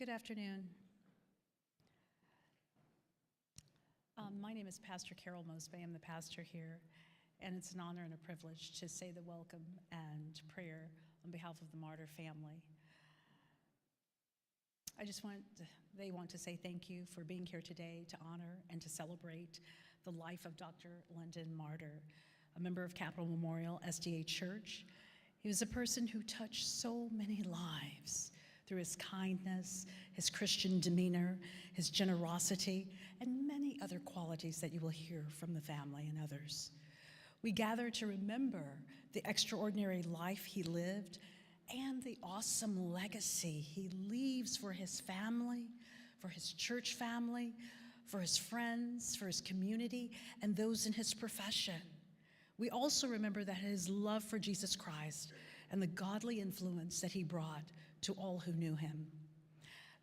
Good afternoon. My name is Pastor Carol Mosby. I'm the pastor here, and it's an honor and a privilege to say the welcome and prayer on behalf of the Marter family. They want to say thank you for being here today to honor and to celebrate the life of Dr. Lyndon Marter, a member of Capital Memorial SDA Church. He was a person who touched so many lives through his kindness, his Christian demeanor, his generosity, and many other qualities that you will hear from the family and others. We gather to remember the extraordinary life he lived and the awesome legacy he leaves for his family, for his church family, for his friends, for his community, and those in his profession. We also remember that his love for Jesus Christ and the godly influence that he brought to all who knew him.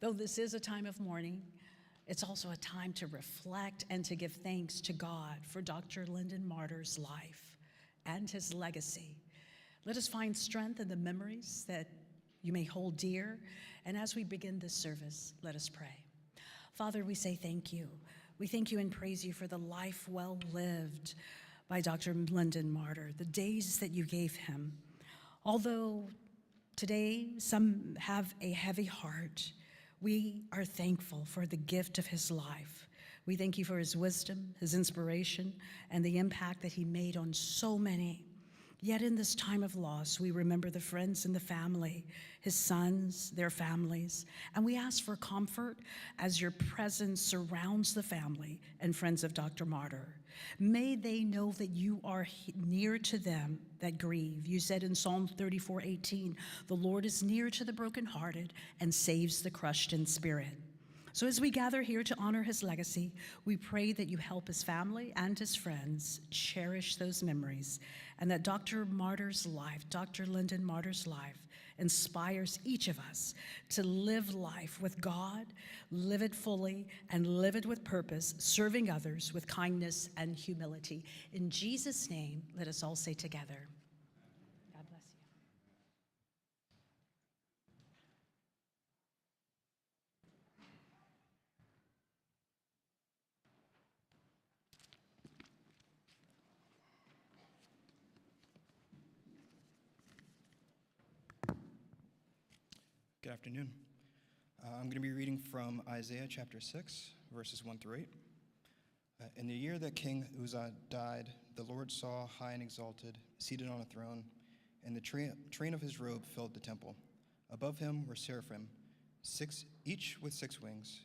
Though this is a time of mourning, it's also a time to reflect and to give thanks to God for Dr. Lyndon Marter's life and his legacy. Let us find strength in the memories that you may hold dear, and as we begin this service, let us pray. Father, we say thank you. We thank you and praise you for the life well lived by Dr. Lyndon Marter, the days that you gave him. Although today some have a heavy heart, we are thankful for the gift of his life. We thank you for his wisdom, his inspiration, and the impact that he made on so many. Yet in this time of loss, we remember the friends and the family, his sons, their families, and we ask for comfort as your presence surrounds the family and friends of Dr. Marter. May they know that you are near to them that grieve. You said in Psalm 34:18, the Lord is near to the brokenhearted and saves the crushed in spirit. So as we gather here to honor his legacy, we pray that you help his family and his friends cherish those memories, and that Dr. Marter's life, Dr. Lyndon Marter's life, inspires each of us to live life with God, live it fully, and live it with purpose, serving others with kindness and humility. In Jesus' name, let us all say together, God bless you. Good afternoon. I'm going to be reading from Isaiah chapter 6, verses 1 through 8. In the year that King Uzziah died, the Lord saw high and exalted, seated on a throne, and the train of his robe filled the temple. Above him were seraphim, each with 6 wings.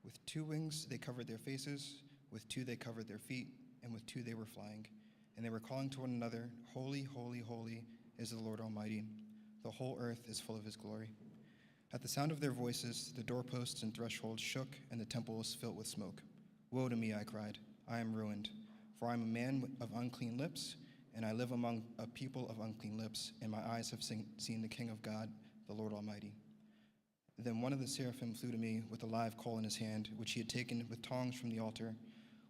With 2 wings they covered their faces, with 2 they covered their feet, and with 2 they were flying. And they were calling to one another, Holy, holy, holy is the Lord Almighty. The whole earth is full of his glory. At the sound of their voices, the doorposts and thresholds shook, and the temple was filled with smoke. Woe to me, I cried, I am ruined, for I am a man of unclean lips, and I live among a people of unclean lips, and my eyes have seen the King of God, the Lord Almighty. Then one of the seraphim flew to me with a live coal in his hand, which he had taken with tongs from the altar.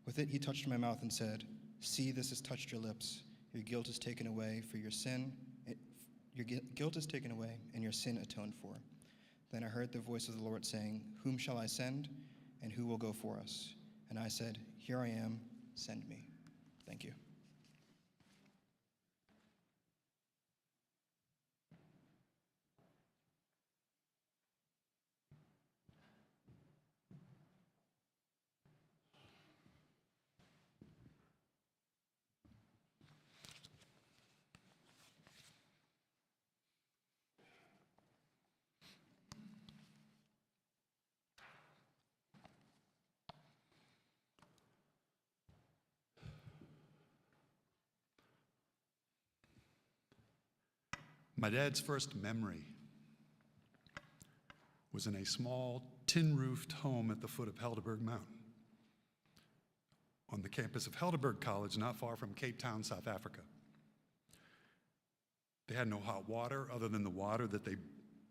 With it he touched my mouth and said, See, this has touched your lips. Your guilt is taken away for your sin. Your guilt is taken away, and your sin atoned for. Then I heard the voice of the Lord saying, Whom shall I send, and who will go for us? And I said, Here I am, send me. Thank you. My dad's first memory was in a small tin-roofed home at the foot of Helderberg Mountain on the campus of Helderberg College, not far from Cape Town, South Africa. They had no hot water other than the water that they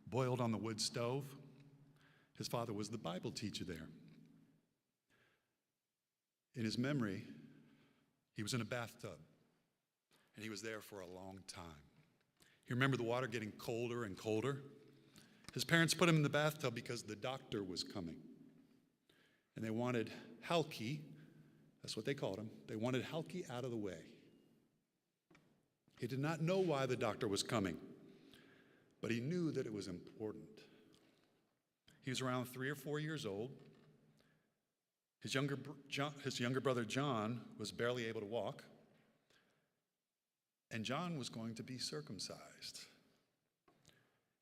boiled on the wood stove. His father was the Bible teacher there. In his memory, he was in a bathtub, and he was there for a long time. He remembered the water getting colder and colder. His parents put him in the bathtub because the doctor was coming. And they wanted Halki, that's what they called him, they wanted Halki out of the way. He did not know why the doctor was coming, but he knew that it was important. He was around 3 or 4 years old. His younger brother John was barely able to walk, and John was going to be circumcised.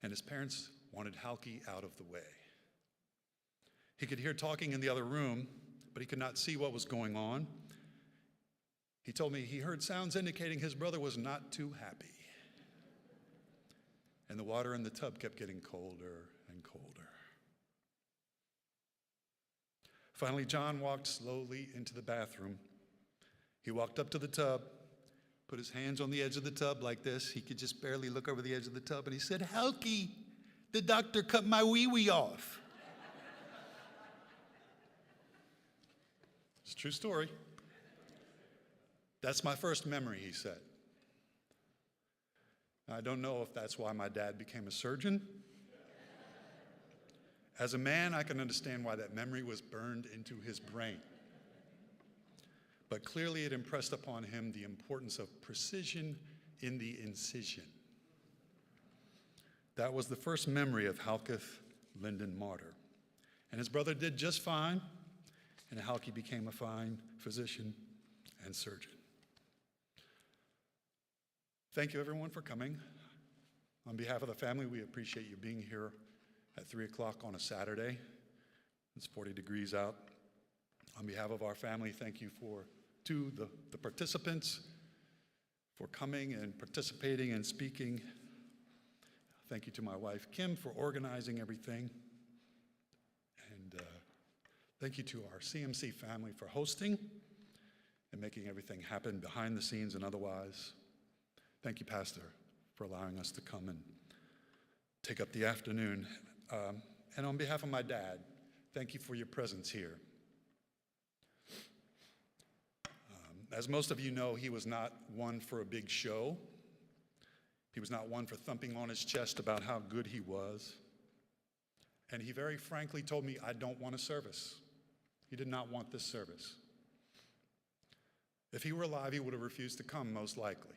And his parents wanted Halki out of the way. He could hear talking in the other room, but he could not see what was going on. He told me he heard sounds indicating his brother was not too happy. And the water in the tub kept getting colder and colder. Finally, John walked slowly into the bathroom. He walked up to the tub, put his hands on the edge of the tub like this. He could just barely look over the edge of the tub, and he said, "Halki, the doctor cut my wee-wee off." It's a true story. That's my first memory, he said. I don't know if that's why my dad became a surgeon. As a man, I can understand why that memory was burned into his brain. But clearly it impressed upon him the importance of precision in the incision. That was the first memory of Lyndon Marter. And his brother did just fine, and Halki became a fine physician and surgeon. Thank you, everyone, for coming. On behalf of the family, we appreciate you being here at 3 o'clock on a Saturday. It's 40 degrees out. On behalf of our family, thank you to the participants for coming and participating and speaking. Thank you to my wife, Kim, for organizing everything. And thank you to our CMC family for hosting and making everything happen behind the scenes and otherwise. Thank you, Pastor, for allowing us to come and take up the afternoon. And on behalf of my dad, thank you for your presence here. As most of you know, he was not one for a big show. He was not one for thumping on his chest about how good he was. And he very frankly told me, "I don't want a service." He did not want this service. If he were alive, he would have refused to come, most likely.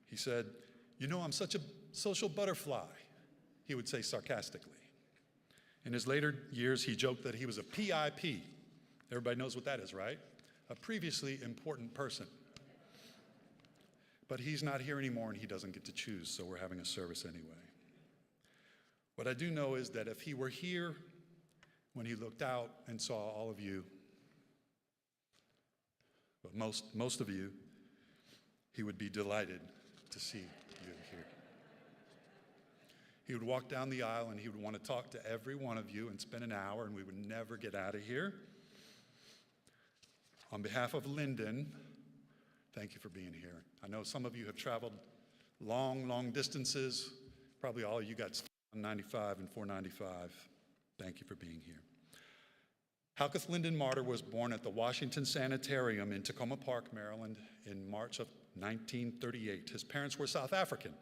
He said, "You know, I'm such a social butterfly," he would say sarcastically. In his later years, he joked that he was a PIP. Everybody knows what that is, right? A previously important person. But he's not here anymore, and he doesn't get to choose, so we're having a service anyway. What I do know is that if he were here when he looked out and saw all of you, but most of you, he would be delighted to see you here. He would walk down the aisle and he would want to talk to every one of you and spend an hour, and we would never get out of here. On behalf of Lyndon, thank you for being here. I know some of you have traveled long distances. Probably all of you got stuck on 95 and 495. Thank you for being here. Lyndon Marter was born at the Washington Sanitarium in Tacoma Park, Maryland, in March of 1938. His parents were South African,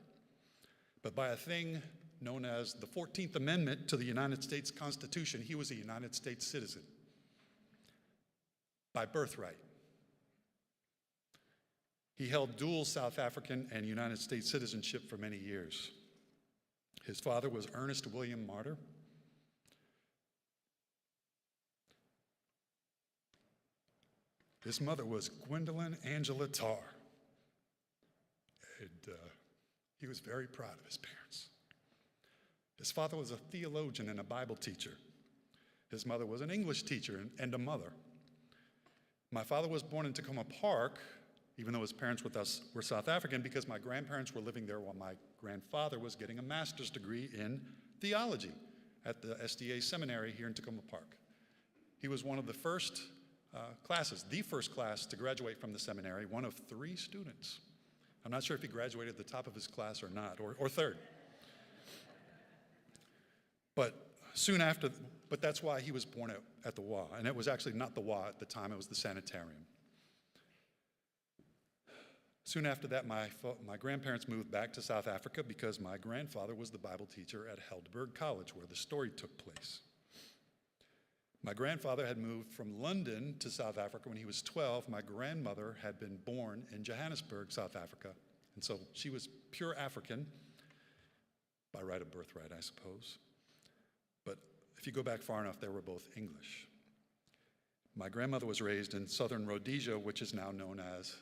but by a thing known as the 14th Amendment to the United States Constitution, he was a United States citizen by birthright. He held dual South African and United States citizenship for many years. His father was Ernest William Marter. His mother was Gwendolyn Angela Tarr. And he was very proud of his parents. His father was a theologian and a Bible teacher. His mother was an English teacher and a mother. My father was born in Tacoma Park, even though his parents with us were South African, because my grandparents were living there while my grandfather was getting a master's degree in theology at the SDA seminary here in Tacoma Park. He was one of the first the first class to graduate from the seminary, one of 3 students. I'm not sure if he graduated at the top of his class or not, or third. But soon after, that's why he was born at the WA, and it was actually not the WA at the time, it was the sanitarium. Soon after that, my grandparents moved back to South Africa because my grandfather was the Bible teacher at Helderberg College, where the story took place. My grandfather had moved from London to South Africa when he was 12. My grandmother had been born in Johannesburg, South Africa, and so she was pure African, by right of birthright, I suppose. But if you go back far enough, they were both English. My grandmother was raised in southern Rhodesia, which is now known as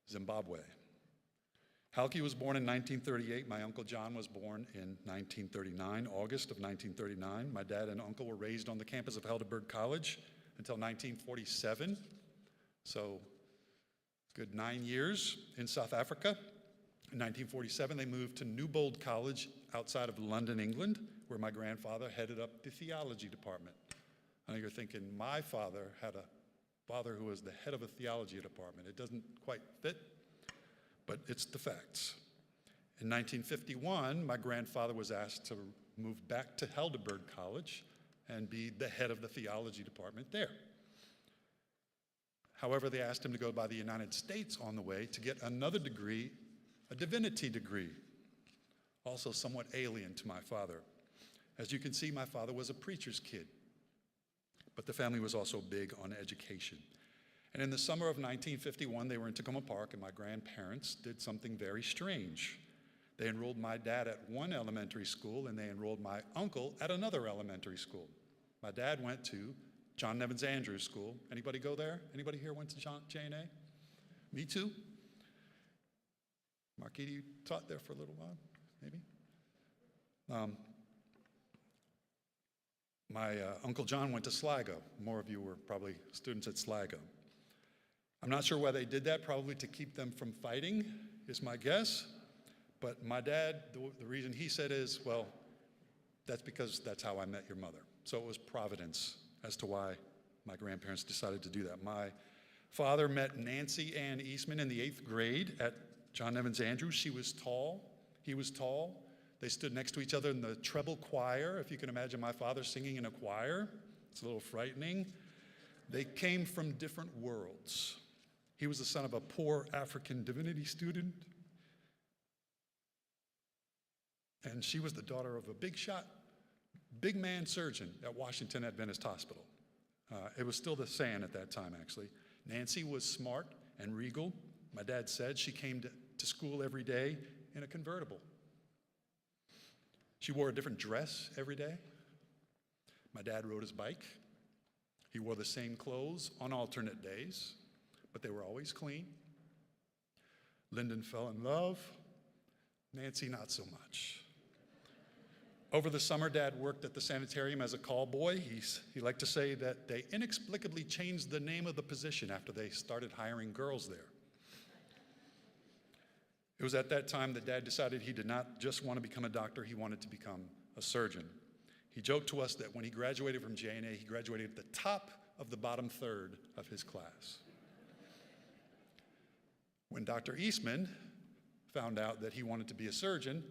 Zimbabwe. Halki was born in 1938. My Uncle John was born in 1939, August of 1939. My dad and uncle were raised on the campus of Helderberg College until 1947, so good 9 years in South Africa. In 1947, they moved to Newbold College outside of London, England, where my grandfather headed up the theology department. I know you're thinking, my father had a father who was the head of a theology department. It doesn't quite fit, but it's the facts. In 1951, my grandfather was asked to move back to Helderberg College and be the head of the theology department there. However, they asked him to go by the United States on the way to get another degree, a divinity degree, also somewhat alien to my father. As you can see, my father was a preacher's kid, but the family was also big on education. And in the summer of 1951, they were in Tacoma Park, and my grandparents did something very strange. They enrolled my dad at one elementary school, and they enrolled my uncle at another elementary school. My dad went to John Nevins Andrews School. Anybody go there? Anybody here went to J&A? Me too. Marquita, you taught there for a little while, maybe? My Uncle John went to Sligo. More of you were probably students at Sligo. I'm not sure why they did that, probably to keep them from fighting, is my guess. But my dad, the reason he said is, well, that's because that's how I met your mother. So it was providence as to why my grandparents decided to do that. My father met Nancy Ann Eastman in the 8th grade at John Evans Andrews. She was tall, he was tall. They stood next to each other in the treble choir. If you can imagine my father singing in a choir, it's a little frightening. They came from different worlds. He was the son of a poor African divinity student, and she was the daughter of a big shot, big man surgeon at Washington Adventist Hospital. It was still the saying at that time, actually. Nancy was smart and regal. My dad said she came to school every day in a convertible. She wore a different dress every day. My dad rode his bike. He wore the same clothes on alternate days, but they were always clean. Lyndon fell in love. Nancy, not so much. Over the summer, Dad worked at the sanitarium as a call boy. He liked to say that they inexplicably changed the name of the position after they started hiring girls there. It was at that time that Dad decided he did not just want to become a doctor, he wanted to become a surgeon. He joked to us that when he graduated from J&A, he graduated at the top of the bottom third of his class. When Dr. Eastman found out that he wanted to be a surgeon,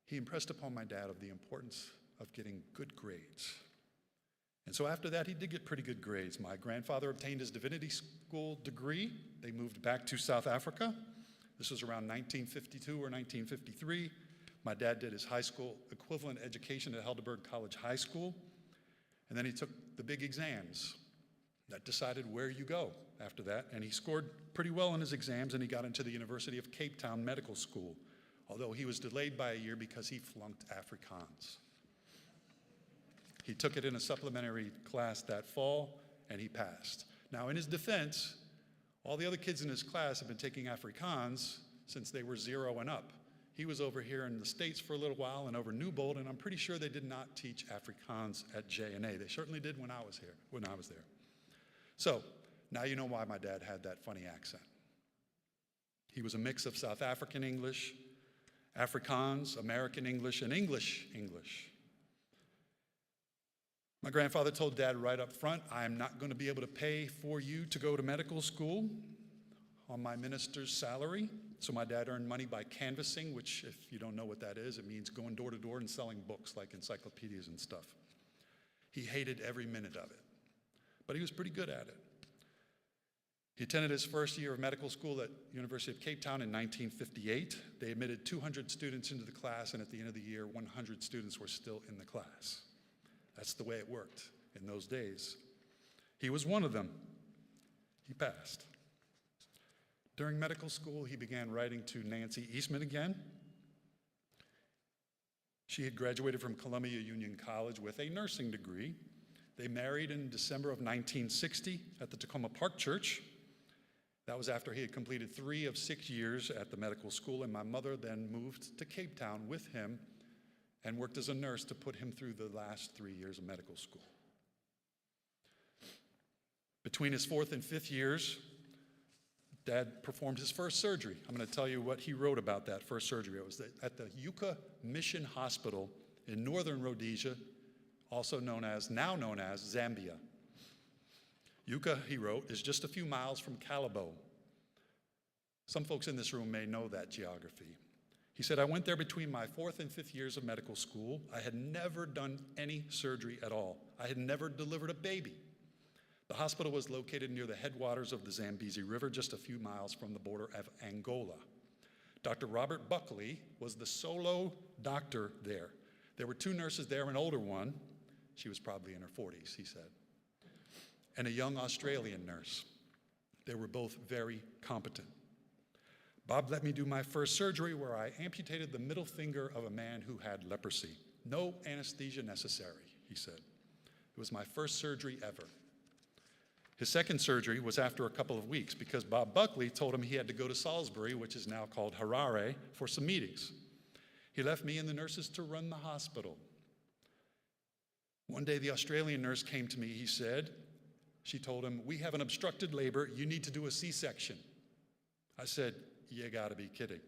he impressed upon my dad of the importance of getting good grades. And so after that, he did get pretty good grades. My grandfather obtained his divinity school degree. They moved back to South Africa. This was around 1952 or 1953. My dad did his high school equivalent education at Helderberg College High School. And then he took the big exams that decided where you go after that. And he scored pretty well on his exams, and he got into the University of Cape Town Medical School, although he was delayed by a year because he flunked Afrikaans. He took it in a supplementary class that fall, and he passed. Now, in his defense, all the other kids in his class have been taking Afrikaans since they were 0 and up. He was over here in the States for a little while and over Newbold, and I'm pretty sure they did not teach Afrikaans at J&A. They certainly did when I was there. So, now you know why my dad had that funny accent. He was a mix of South African English, Afrikaans, American English, and English. My grandfather told Dad right up front, I am not going to be able to pay for you to go to medical school on my minister's salary. So my dad earned money by canvassing, which if you don't know what that is, it means going door to door and selling books like encyclopedias and stuff. He hated every minute of it, but he was pretty good at it. He attended his first year of medical school at University of Cape Town in 1958. They admitted 200 students into the class, and at the end of the year, 100 students were still in the class. That's the way it worked in those days. He was one of them. He passed. During medical school, he began writing to Nancy Eastman again. She had graduated from Columbia Union College with a nursing degree. They married in December of 1960 at the Tacoma Park Church. That was after he had completed 3 of 6 years at the medical school, and my mother then moved to Cape Town with him and worked as a nurse to put him through the last 3 years of medical school. Between his 4th and 5th years, Dad performed his first surgery. I'm going to tell you what he wrote about that first surgery. It was at the Yucca Mission Hospital in northern Rhodesia, now known as Zambia. Yucca, he wrote, is just a few miles from Calabo. Some folks in this room may know that geography. He said, I went there between my 4th and 5th years of medical school. I had never done any surgery at all. I had never delivered a baby. The hospital was located near the headwaters of the Zambezi River, just a few miles from the border of Angola. Dr. Robert Buckley was the solo doctor there. There were 2 nurses there, an older one, she was probably in her 40s, he said, and a young Australian nurse. They were both very competent. Bob let me do my first surgery where I amputated the middle finger of a man who had leprosy. No anesthesia necessary, he said. It was my first surgery ever. His second surgery was after a couple of weeks because Bob Buckley told him he had to go to Salisbury, which is now called Harare, for some meetings. He left me and the nurses to run the hospital. One day the Australian nurse came to me, she told him, we have an obstructed labor, you need to do a C-section. I said, you gotta be kidding.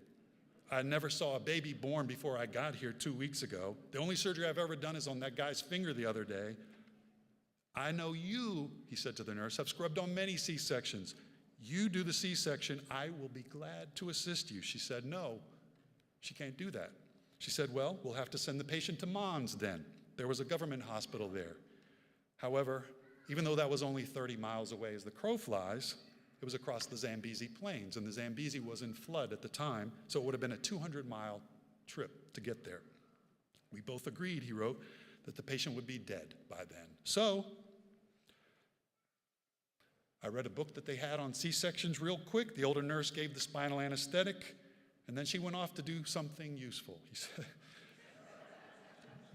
I never saw a baby born before I got here 2 weeks ago. The only surgery I've ever done is on that guy's finger the other day. I know you, he said to the nurse, have scrubbed on many C-sections. You do the C-section, I will be glad to assist you. She said, no, she can't do that. She said, well, we'll have to send the patient to Mons then. There was a government hospital there. However, even though that was only 30 miles away as the crow flies, it was across the Zambezi Plains, and the Zambezi was in flood at the time, so it would have been a 200-mile trip to get there. We both agreed, he wrote, that the patient would be dead by then. So, I read a book that they had on C-sections real quick. The older nurse gave the spinal anesthetic, and then she went off to do something useful, he said.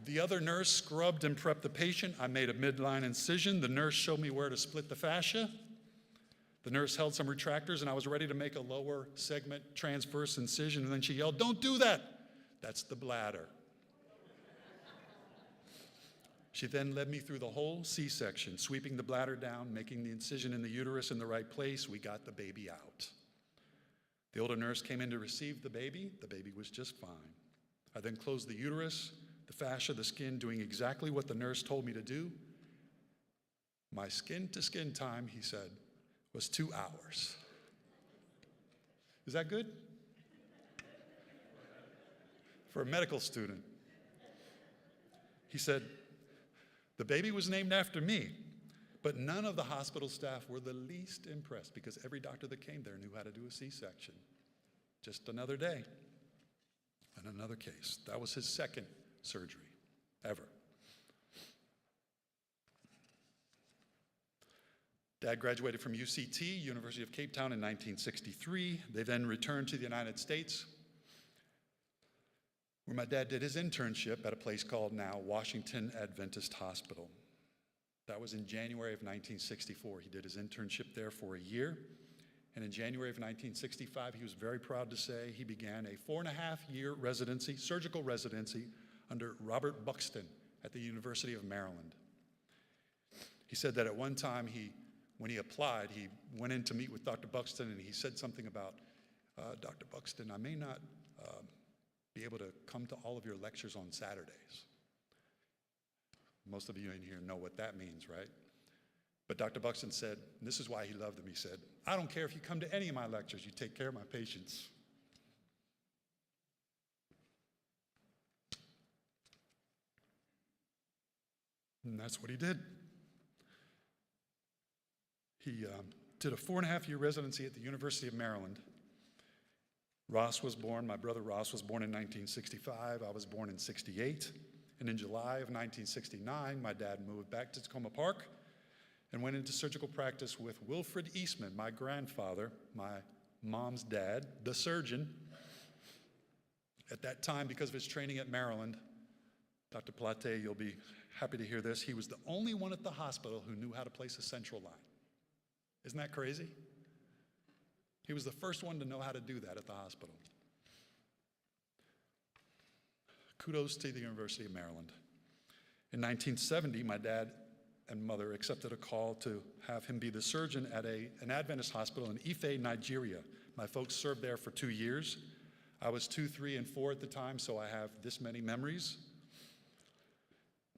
The other nurse scrubbed and prepped the patient. I made a midline incision. The nurse showed me where to split the fascia. The nurse held some retractors, and I was ready to make a lower segment transverse incision, and then she yelled, don't do that. That's the bladder. She then led me through the whole C-section, sweeping the bladder down, making the incision in the uterus in the right place. We got the baby out. The older nurse came in to receive the baby. The baby was just fine. I then closed the uterus, the fascia, the skin, doing exactly what the nurse told me to do. My skin-to-skin time, he said, was 2 hours. Is that good? For a medical student. He said, the baby was named after me, but none of the hospital staff were the least impressed because every doctor that came there knew how to do a C-section. Just another day and another case. That was his second surgery ever. Dad graduated from UCT, University of Cape Town, in 1963. They then returned to the United States, where my dad did his internship at a place called now Washington Adventist Hospital. That was in January of 1964. He did his internship there for a year. And in January of 1965, he was very proud to say he began a 4.5-year residency, surgical residency, under Robert Buxton at the University of Maryland. He said that at one time, when he applied, he went in to meet with Dr. Buxton, and he said something about, Dr. Buxton, I may not be able to come to all of your lectures on Saturdays. Most of you in here know what that means, right? But Dr. Buxton said, and this is why he loved him, he said, I don't care if you come to any of my lectures, you take care of my patients. And that's what he did. He did a 4.5-year residency at the University of Maryland. Ross was born, my brother Ross was born in 1965. I was born in 68. And in July of 1969, my dad moved back to Tacoma Park and went into surgical practice with Wilfred Eastman, my grandfather, my mom's dad, the surgeon. At that time, because of his training at Maryland, Dr. Plate, you'll be happy to hear this, he was the only one at the hospital who knew how to place a central line. Isn't that crazy? He was the first one to know how to do that at the hospital. Kudos to the University of Maryland. In 1970, my dad and mother accepted a call to have him be the surgeon at an Adventist hospital in Ife, Nigeria. My folks served there for 2 years. I was 2, 3, and 4 at the time, so I have this many memories.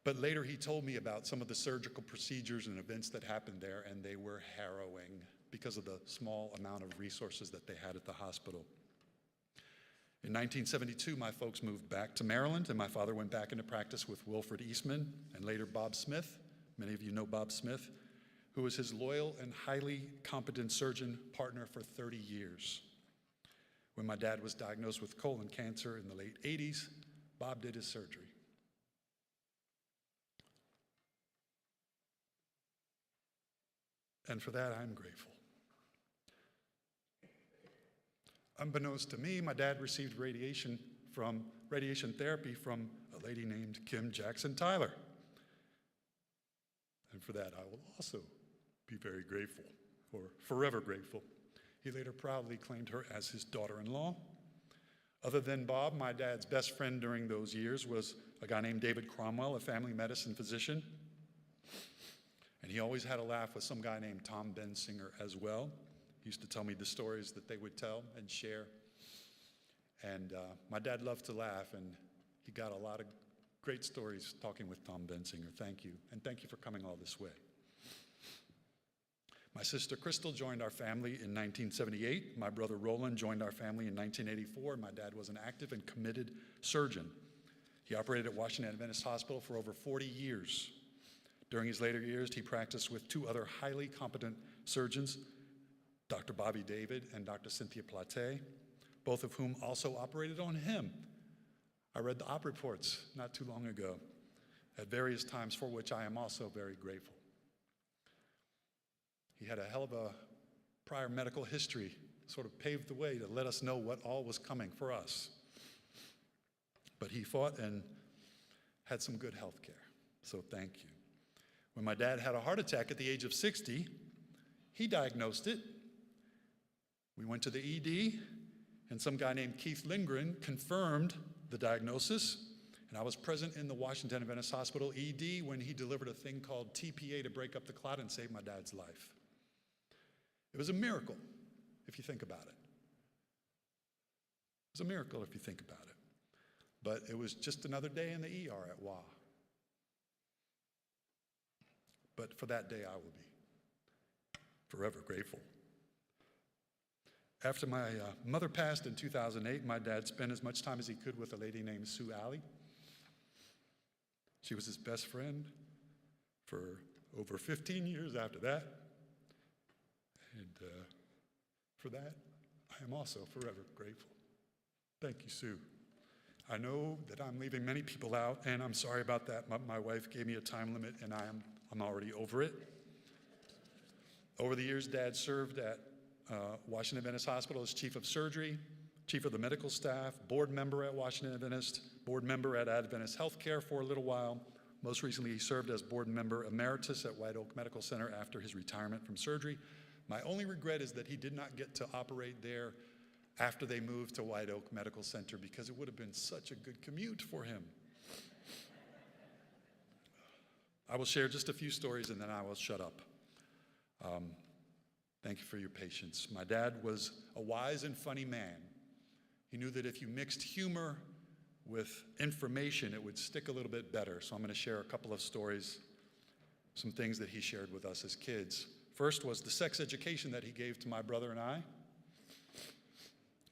But later he told me about some of the surgical procedures and events that happened there, and they were harrowing because of the small amount of resources that they had at the hospital. In 1972, my folks moved back to Maryland, and my father went back into practice with Wilfred Eastman and later Bob Smith. Many of you know Bob Smith, who was his loyal and highly competent surgeon partner for 30 years. When my dad was diagnosed with colon cancer in the late 80s, Bob did his surgery. And for that, I'm grateful. Unbeknownst to me, my dad received radiation therapy from a lady named Kim Jackson Tyler. And for that, I will also be very grateful, or forever grateful. He later proudly claimed her as his daughter-in-law. Other than Bob, my dad's best friend during those years was a guy named David Cromwell, a family medicine physician. And he always had a laugh with some guy named Tom Bensinger as well. He used to tell me the stories that they would tell and share. And my dad loved to laugh, and he got a lot of great stories talking with Tom Bensinger. Thank you, and thank you for coming all this way. My sister Crystal joined our family in 1978. My brother Roland joined our family in 1984. My dad was an active and committed surgeon. He operated at Washington Adventist Hospital for over 40 years. During his later years, he practiced with 2 other highly competent surgeons, Dr. Bobby David and Dr. Cynthia Plate, both of whom also operated on him. I read the op reports not too long ago at various times, for which I am also very grateful. He had a hell of a prior medical history, sort of paved the way to let us know what all was coming for us. But he fought and had some good health care, so thank you. When my dad had a heart attack at the age of 60, he diagnosed it. We went to the ED, and some guy named Keith Lindgren confirmed the diagnosis, and I was present in the Washington Adventist Hospital ED when he delivered a thing called TPA to break up the clot and save my dad's life. It was a miracle, if you think about it. It was a miracle if you think about it. But it was just another day in the ER at WA. But for that day, I will be forever grateful. After my mother passed in 2008, my dad spent as much time as he could with a lady named Sue Alley. She was his best friend for over 15 years after that. And for that, I am also forever grateful. Thank you, Sue. I know that I'm leaving many people out, and I'm sorry about that. My wife gave me a time limit, and I'm already over it. Over the years, Dad served at Washington Adventist Hospital as chief of surgery, chief of the medical staff, board member at Washington Adventist, board member at Adventist Healthcare for a little while. Most recently, he served as board member emeritus at White Oak Medical Center after his retirement from surgery. My only regret is that he did not get to operate there after they moved to White Oak Medical Center, because it would have been such a good commute for him. I will share just a few stories and then I will shut up. Thank you for your patience. My dad was a wise and funny man. He knew that if you mixed humor with information, it would stick a little bit better. So I'm going to share a couple of stories, some things that he shared with us as kids. First was the sex education that he gave to my brother and I.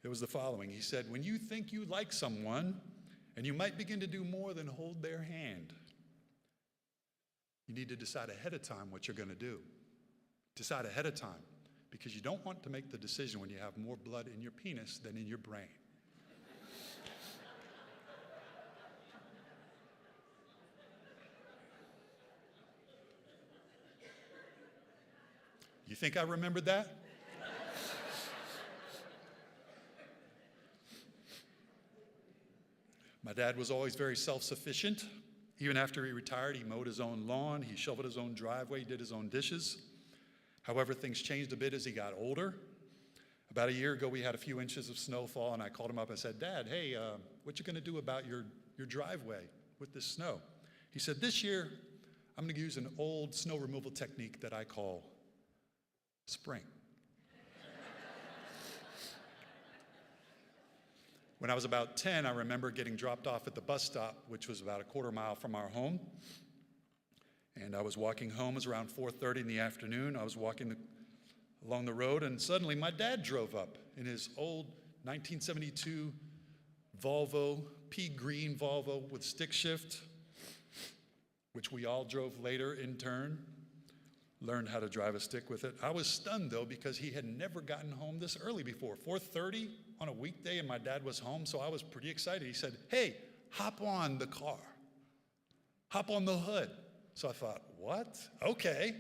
It was the following. He said, when you think you like someone, and you might begin to do more than hold their hand, you need to decide ahead of time what you're going to do. Decide ahead of time. because you don't want to make the decision when you have more blood in your penis than in your brain. You think I remembered that? My dad was always very self-sufficient. Even after he retired, he mowed his own lawn, he shoveled his own driveway, he did his own dishes. However, things changed a bit as he got older. About a year ago, we had a few inches of snowfall, and I called him up and said, Dad, hey, what you gonna do about your driveway with this snow? He said, this year, I'm gonna use an old snow removal technique that I call spring. When I was about 10, I remember getting dropped off at the bus stop, which was about a quarter mile from our home. And I was walking home. It was around 4:30 in the afternoon. I was walking along the road, and suddenly my dad drove up in his old 1972 Volvo, pea green Volvo with stick shift, which we all drove later in turn, learned how to drive a stick with it. I was stunned, though, because he had never gotten home this early before. 4:30 on a weekday, and my dad was home, so I was pretty excited. He said, hey, hop on the car. Hop on the hood. So I thought, what? Okay,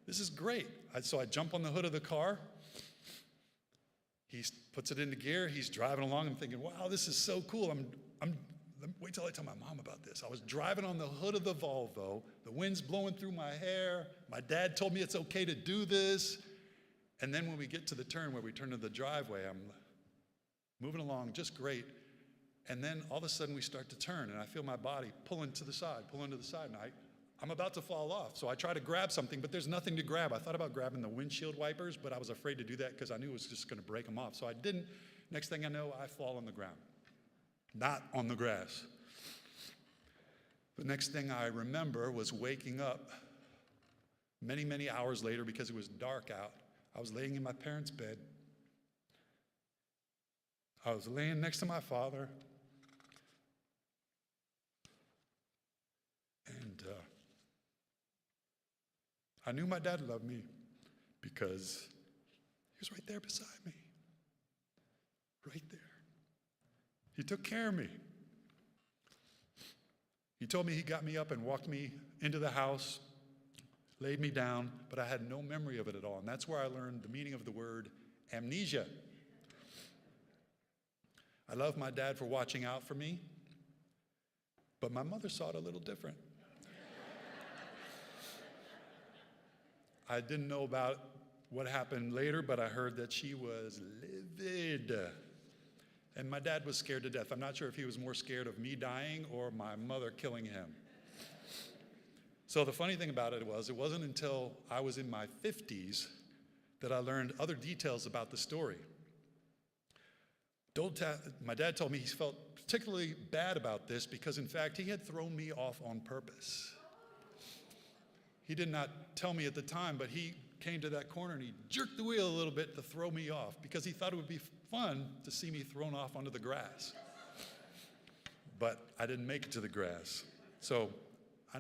this is great. So I jump on the hood of the car. He puts it into gear. He's driving along. I'm thinking, wow, this is so cool. Wait till I tell my mom about this. I was driving on the hood of the Volvo. The wind's blowing through my hair. My dad told me it's okay to do this. And then when we get to the turn where we turn to the driveway, I'm moving along just great. And then all of a sudden we start to turn, and I feel my body pulling to the side, and I'm about to fall off. So I try to grab something, but there's nothing to grab. I thought about grabbing the windshield wipers, but I was afraid to do that because I knew it was just going to break them off. So I didn't. Next thing I know, I fall on the ground. Not on the grass. The next thing I remember was waking up many, many hours later because it was dark out. I was laying in my parents' bed. I was laying next to my father. And I knew my dad loved me because he was right there beside me. Right there. He took care of me. He told me he got me up and walked me into the house, laid me down, but I had no memory of it at all. And that's where I learned the meaning of the word amnesia. I love my dad for watching out for me, but my mother saw it a little different. I didn't know about what happened later, but I heard that she was livid. And my dad was scared to death. I'm not sure if he was more scared of me dying or my mother killing him. So the funny thing about it wasn't until I was in my 50s that I learned other details about the story. My dad told me he felt particularly bad about this because, in fact, he had thrown me off on purpose. He did not tell me at the time, but he came to that corner and he jerked the wheel a little bit to throw me off because he thought it would be fun to see me thrown off onto the grass. But I didn't make it to the grass. So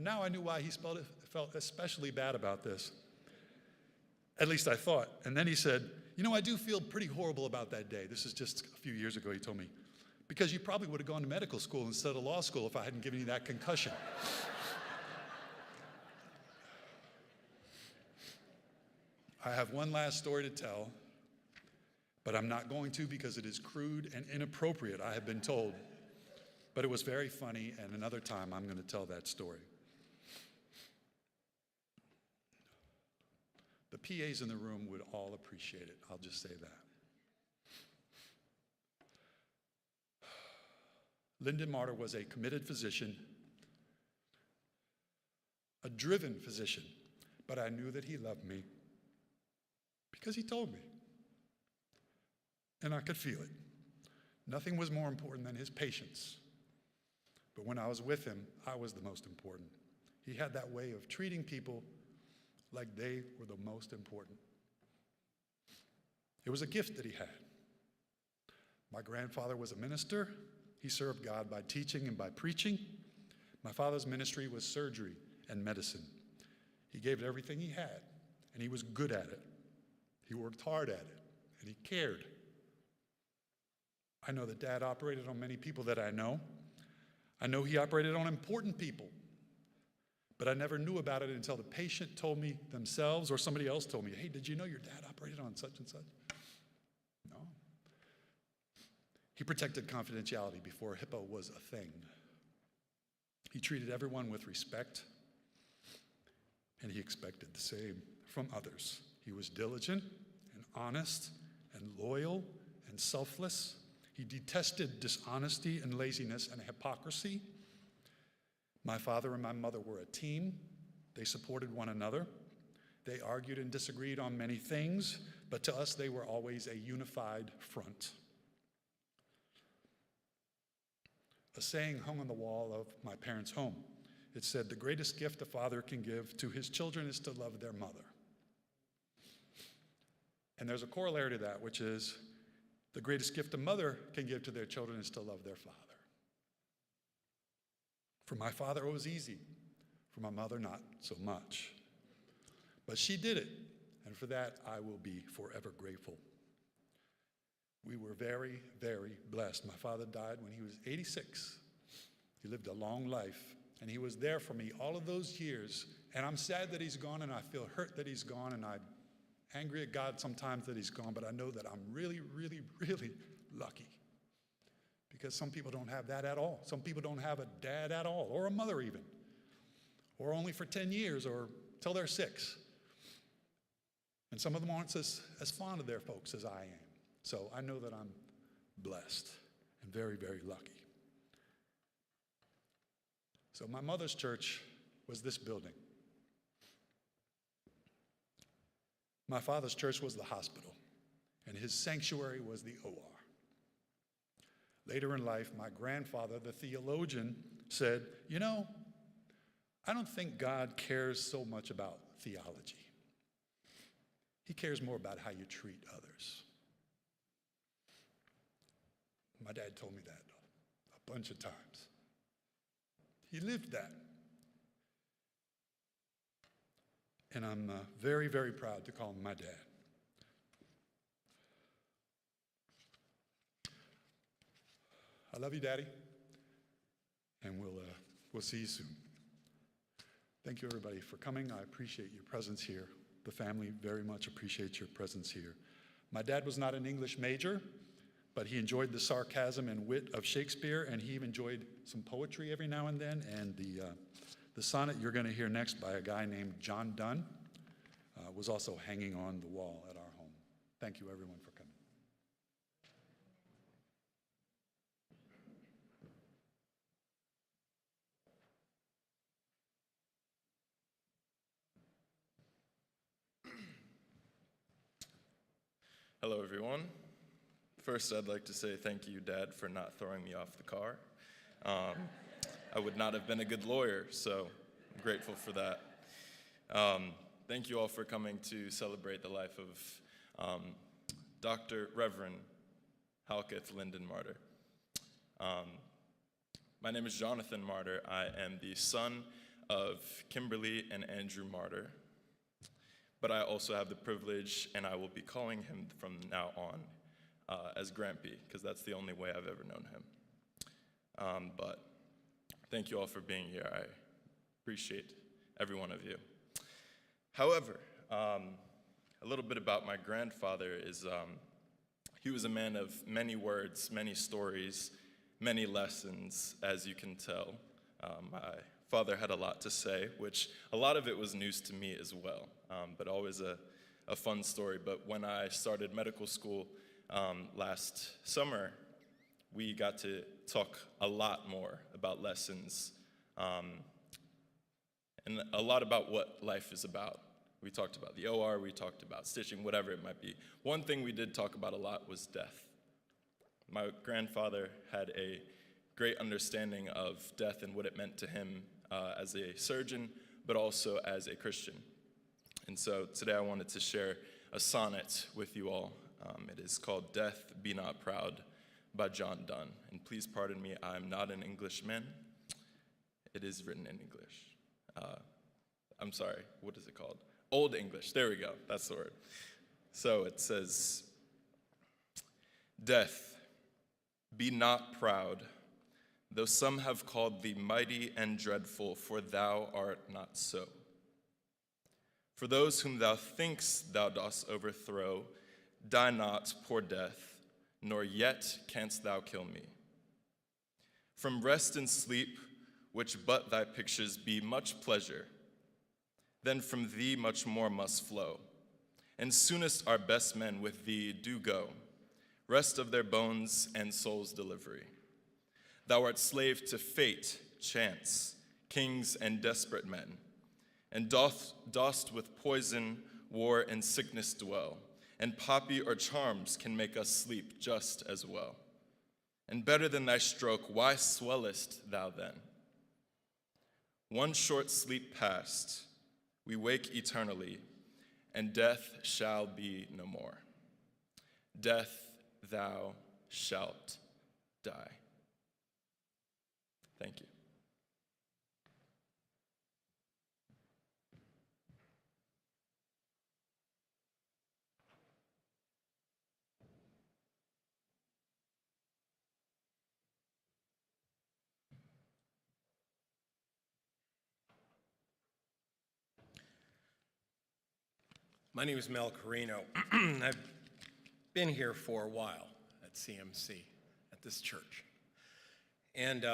now I knew why he felt especially bad about this. At least I thought. And then he said, you know, I do feel pretty horrible about that day. This is just a few years ago, he told me. Because you probably would have gone to medical school instead of law school if I hadn't given you that concussion. I have one last story to tell, but I'm not going to because it is crude and inappropriate, I have been told. But it was very funny, and another time I'm going to tell that story. The PAs in the room would all appreciate it. I'll just say that. Lyndon Marter was a committed physician, a driven physician, but I knew that he loved me because he told me. And I could feel it. Nothing was more important than his patience. But when I was with him, I was the most important. He had that way of treating people like they were the most important. It was a gift that he had. My grandfather was a minister. He served God by teaching and by preaching. My father's ministry was surgery and medicine. He gave it everything he had, and he was good at it. He worked hard at it, and he cared. I know that Dad operated on many people that I know. I know he operated on important people, but I never knew about it until the patient told me themselves or somebody else told me, hey, did you know your dad operated on such and such? No. He protected confidentiality before HIPAA was a thing. He treated everyone with respect, and he expected the same from others. He was diligent and honest and loyal and selfless. He detested dishonesty and laziness and hypocrisy. My father and my mother were a team. They supported one another. They argued and disagreed on many things, but to us they were always a unified front. A saying hung on the wall of my parents' home. It said, the greatest gift a father can give to his children is to love their mother. And there's a corollary to that, which is the greatest gift a mother can give to their children is to love their father. For my father, it was easy. For my mother, not so much. But she did it, and for that, I will be forever grateful. We were very, very blessed. My father died when he was 86. He lived a long life, and he was there for me all of those years. And I'm sad that he's gone, and I feel hurt that he's gone, and I'm angry at God sometimes that he's gone, but I know that I'm really, really, really lucky. Because some people don't have that at all. Some people don't have a dad at all, or a mother even, or only for 10 years, or till they're 6. And some of them aren't as fond of their folks as I am. So I know that I'm blessed and very, very lucky. So my mother's church was this building. My father's church was the hospital, and his sanctuary was the OR. Later in life, my grandfather, the theologian, said, you know, I don't think God cares so much about theology. He cares more about how you treat others. My dad told me that a bunch of times. He lived that. And I'm very, very proud to call him my dad. I love you, Daddy, and we'll see you soon. Thank you, everybody, for coming. I appreciate your presence here. The family very much appreciates your presence here. My dad was not an English major, but he enjoyed the sarcasm and wit of Shakespeare, and he even enjoyed some poetry every now and then. And the sonnet you're going to hear next by a guy named John Donne was also hanging on the wall at our home. Thank you, everyone, for coming. Hello, everyone. First, I'd like to say thank you, Dad, for not throwing me off the car. I would not have been a good lawyer, so I'm grateful for that. Thank you all for coming to celebrate the life of Dr. Reverend Halketh Lyndon Marter. My name is Jonathan Marter. I am the son of Kimberly and Andrew Marter. But I also have the privilege, and I will be calling him from now on as Grampy, because that's the only way I've ever known him. But thank you all for being here. I appreciate every one of you. However, a little bit about my grandfather is he was a man of many words, many stories, many lessons, as you can tell. My father had a lot to say, which a lot of it was news to me as well, but always a fun story. But when I started medical school last summer, we got to talk a lot more about lessons and a lot about what life is about. We talked about the OR, we talked about stitching, whatever it might be. One thing we did talk about a lot was death. My grandfather had a great understanding of death and what it meant to him as a surgeon, but also as a Christian. And so today I wanted to share a sonnet with you all. It is called Death Be Not Proud by John Donne. And please pardon me, I'm not an Englishman. It is written in English. I'm sorry, what is it called? Old English, there we go, that's the word. So it says, "Death, be not proud, though some have called thee mighty and dreadful, for thou art not so. For those whom thou thinkst thou dost overthrow, die not, poor death, nor yet canst thou kill me. From rest and sleep, which but thy pictures be much pleasure, then from thee much more must flow. And soonest our best men with thee do go, rest of their bones and souls delivery. Thou art slave to fate, chance, kings and desperate men, and dost with poison, war, and sickness dwell, and poppy or charms can make us sleep just as well. And better than thy stroke, why swellest thou then? One short sleep past, we wake eternally, and death shall be no more. Death, thou shalt die." Thank you. My name is Mel Carino. I've been here for a while at CMC, at this church. And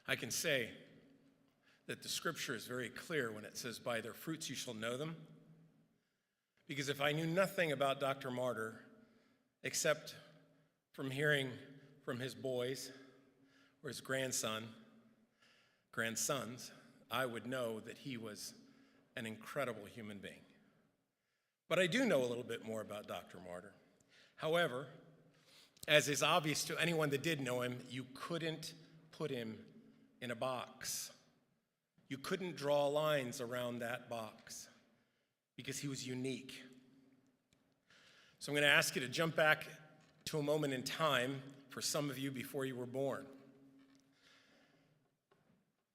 I can say that the scripture is very clear when it says, "By their fruits you shall know them." Because if I knew nothing about Dr. Marter, except from hearing from his boys or his grandsons, I would know that he was an incredible human being. But I do know a little bit more about Dr. Marter. However, as is obvious to anyone that did know him, you couldn't put him in a box. You couldn't draw lines around that box because he was unique. So I'm going to ask you to jump back to a moment in time for some of you before you were born.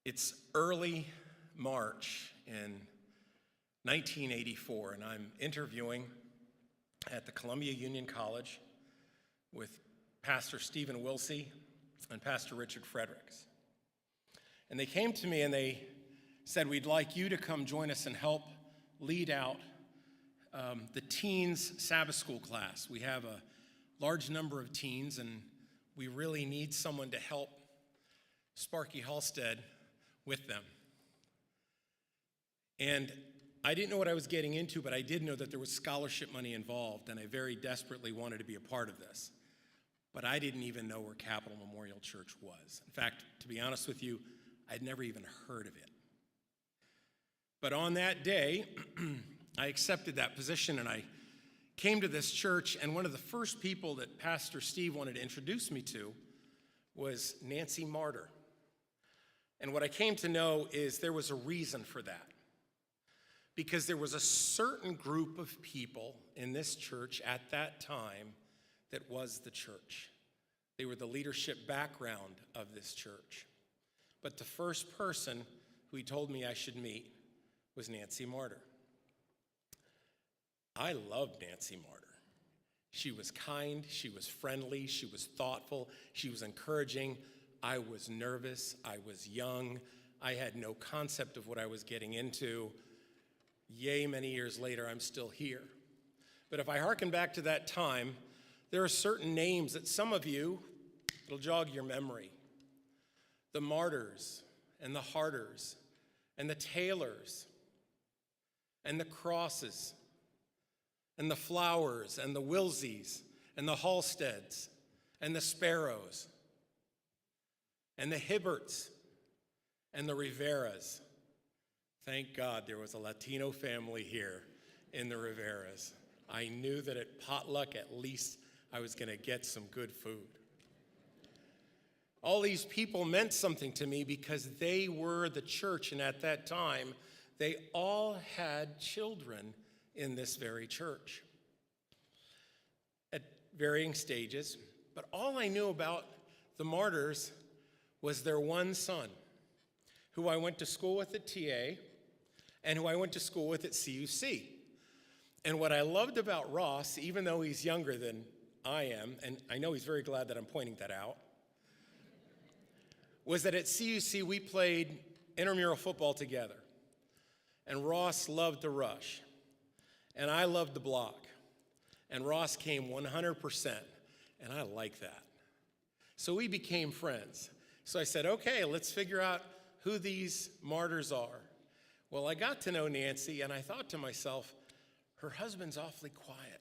It's early March in 1984, and I'm interviewing at the Columbia Union College with Pastor Stephen Wilsey and Pastor Richard Fredericks. And they came to me and they said, "We'd like you to come join us and help lead out the teens Sabbath school class. We have a large number of teens, and we really need someone to help Sparky Halstead with them." And I didn't know what I was getting into, but I did know that there was scholarship money involved, and I very desperately wanted to be a part of this. But I didn't even know where Capital Memorial Church was. In fact, to be honest with you, I'd never even heard of it. But on that day, I accepted that position, and I came to this church, and one of the first people that Pastor Steve wanted to introduce me to was Nancy Marter. And what I came to know is there was a reason for that. Because there was a certain group of people in this church at that time that was the church. They were the leadership background of this church. But the first person who he told me I should meet was Nancy Marter. I loved Nancy Marter. She was kind, she was friendly, she was thoughtful, she was encouraging. I was nervous, I was young, I had no concept of what I was getting into. Yay, many years later, I'm still here. But if I hearken back to that time, there are certain names that some of you, it'll jog your memory. The Marters, and the Harters, and the Taylors, and the Crosses, and the Flowers, and the Wilseys, and the Halsteads, and the Sparrows, and the Hibberts, and the Riveras. Thank God there was a Latino family here in the Riveras. I knew that at potluck, at least, I was going to get some good food. All these people meant something to me because they were the church, and at that time, they all had children in this very church at varying stages. But all I knew about the Marters was their one son, who I went to school with at TA, and who I went to school with at CUC. And what I loved about Ross, even though he's younger than I am, and I know he's very glad that I'm pointing that out, was that at CUC we played intramural football together. And Ross loved the rush, and I loved the block. And Ross came 100%, and I like that. So we became friends. So I said, okay, let's figure out who these martyrs are. Well, I got to know Nancy, and I thought to myself, her husband's awfully quiet.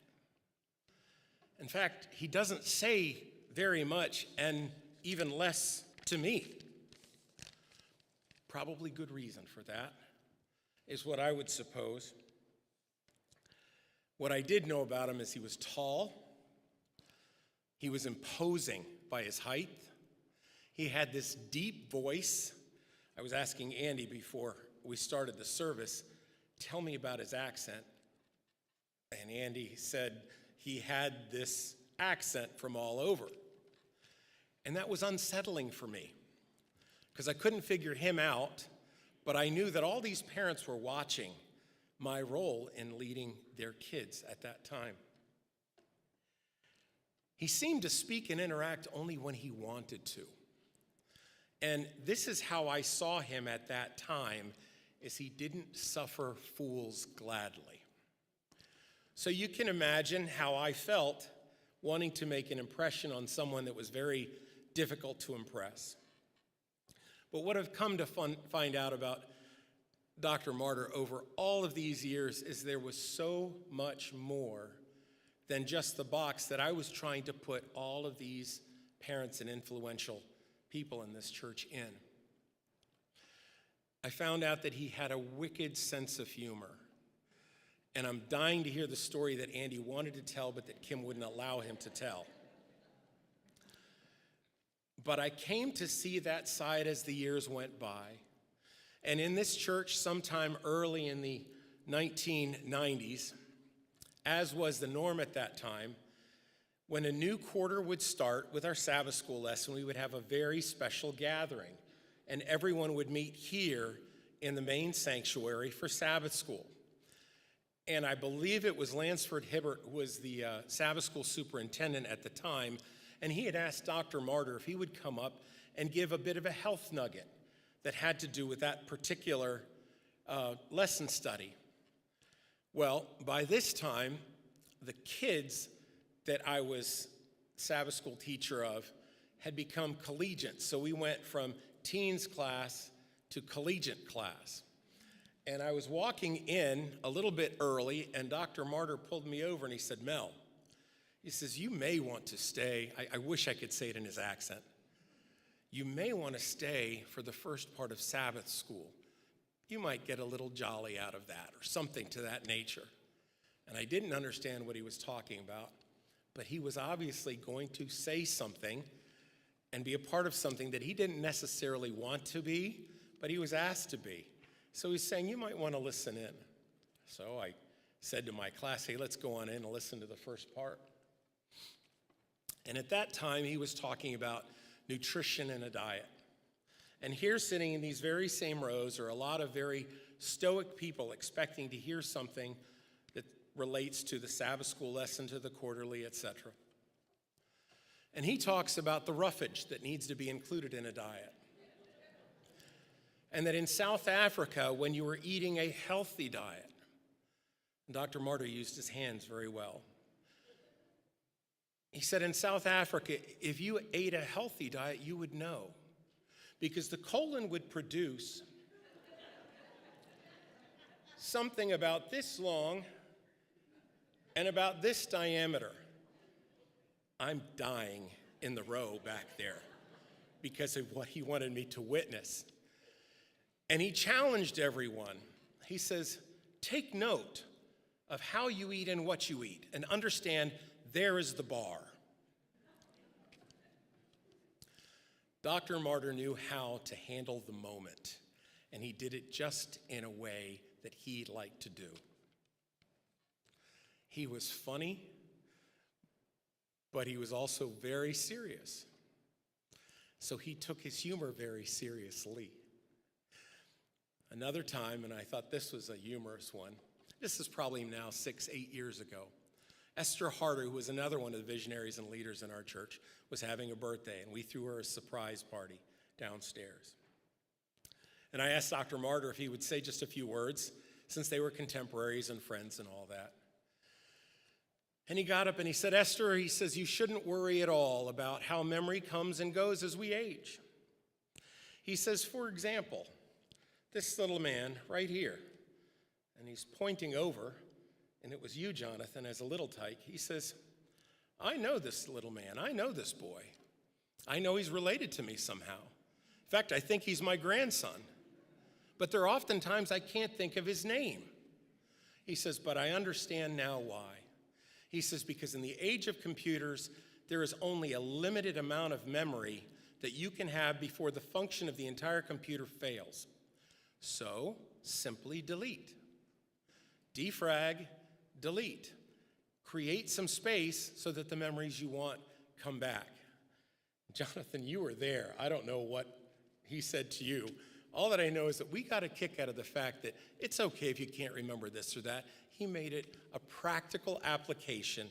In fact, he doesn't say very much, and even less to me. Probably good reason for that, is what I would suppose. What I did know about him is he was tall. He was imposing by his height. He had this deep voice. I was asking Andy before we started the service, tell me about his accent. And Andy said he had this accent from all over. And that was unsettling for me because I couldn't figure him out, but I knew that all these parents were watching my role in leading their kids at that time. He seemed to speak and interact only when he wanted to. And this is how I saw him at that time, is he didn't suffer fools gladly. So you can imagine how I felt wanting to make an impression on someone that was very difficult to impress. But what I've come to find out about Dr. Marter over all of these years is there was so much more than just the box that I was trying to put all of these parents and influential people in this church in. I found out that he had a wicked sense of humor. And I'm dying to hear the story that Andy wanted to tell, but that Kim wouldn't allow him to tell. But I came to see that side as the years went by. And in this church, sometime early in the 1990s, as was the norm at that time, when a new quarter would start with our Sabbath school lesson, we would have a very special gathering. And everyone would meet here in the main sanctuary for Sabbath school. And I believe it was Lansford Hibbert who was the Sabbath school superintendent at the time, and he had asked Dr. Marter if he would come up and give a bit of a health nugget that had to do with that particular lesson study. Well, by this time, the kids that I was Sabbath school teacher of had become collegiate. So we went from teens class to collegiate class. And I was walking in a little bit early, and Dr. Marter pulled me over and he said, Mel, he says, you may want to stay. I wish I could say it in his accent. You may want to stay for the first part of Sabbath school. You might get a little jolly out of that or something to that nature. And I didn't understand what he was talking about, but he was obviously going to say something and be a part of something that he didn't necessarily want to be, but he was asked to be. So he's saying, you might want to listen in. So I said to my class, hey, let's go on in and listen to the first part. And at that time, he was talking about nutrition and a diet. And here sitting in these very same rows are a lot of very stoic people expecting to hear something that relates to the Sabbath school lesson, to the quarterly, etc. And he talks about the roughage that needs to be included in a diet. And that in South Africa, when you were eating a healthy diet, Dr. Marter used his hands very well. He said in South Africa, if you ate a healthy diet, you would know. Because the colon would produce something about this long and about this diameter. I'm dying in the row back there because of what he wanted me to witness. And he challenged everyone. He says, take note of how you eat and what you eat, and understand there is the bar. Dr. Marter knew how to handle the moment, and he did it just in a way that he liked to do. He was funny, but he was also very serious. So he took his humor very seriously. Another time, and I thought this was a humorous one, this is probably now 6-8 years ago. Esther Harder, who was another one of the visionaries and leaders in our church, was having a birthday, and we threw her a surprise party downstairs. And I asked Dr. Marter if he would say just a few words, since they were contemporaries and friends and all that. And he got up and he said, Esther, he says, you shouldn't worry at all about how memory comes and goes as we age. He says, for example, this little man right here, and he's pointing over, and it was you, Jonathan, as a little tyke. He says, I know this little man. I know this boy. I know he's related to me somehow. In fact, I think he's my grandson. But there are often times I can't think of his name. He says, but I understand now why. He says, because in the age of computers, there is only a limited amount of memory that you can have before the function of the entire computer fails. So, simply delete. Defrag, delete. Create some space so that the memories you want come back. Jonathan, you were there. I don't know what he said to you. All that I know is that we got a kick out of the fact that it's okay if you can't remember this or that. He made it a practical application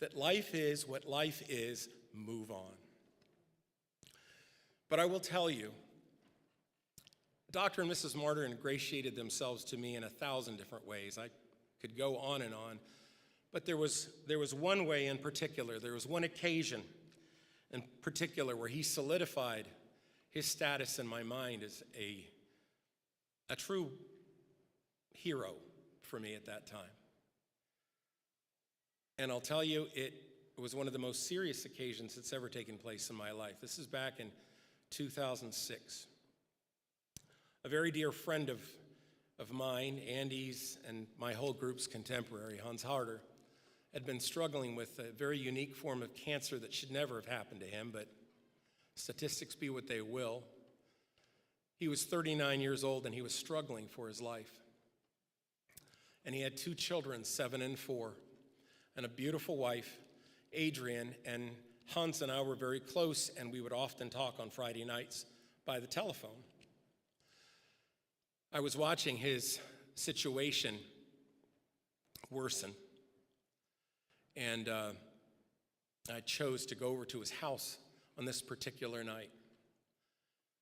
that life is what life is, move on. But I will tell you, Dr. and Mrs. Marter ingratiated themselves to me in 1,000 different ways. I could go on and on. But there was one way in particular, there was one occasion in particular where he solidified his status in my mind as a true hero for me at that time. And I'll tell you, it was one of the most serious occasions that's ever taken place in my life. This is back in 2006. A very dear friend of mine, Andy's and my whole group's contemporary, Hans Harder, had been struggling with a very unique form of cancer that should never have happened to him, but statistics be what they will. He was 39 years old and he was struggling for his life. And he had 2 children, 7 and 4, and a beautiful wife, Adrian, and Hans and I were very close, and we would often talk on Friday nights by the telephone. I was watching his situation worsen, and I chose to go over to his house on this particular night.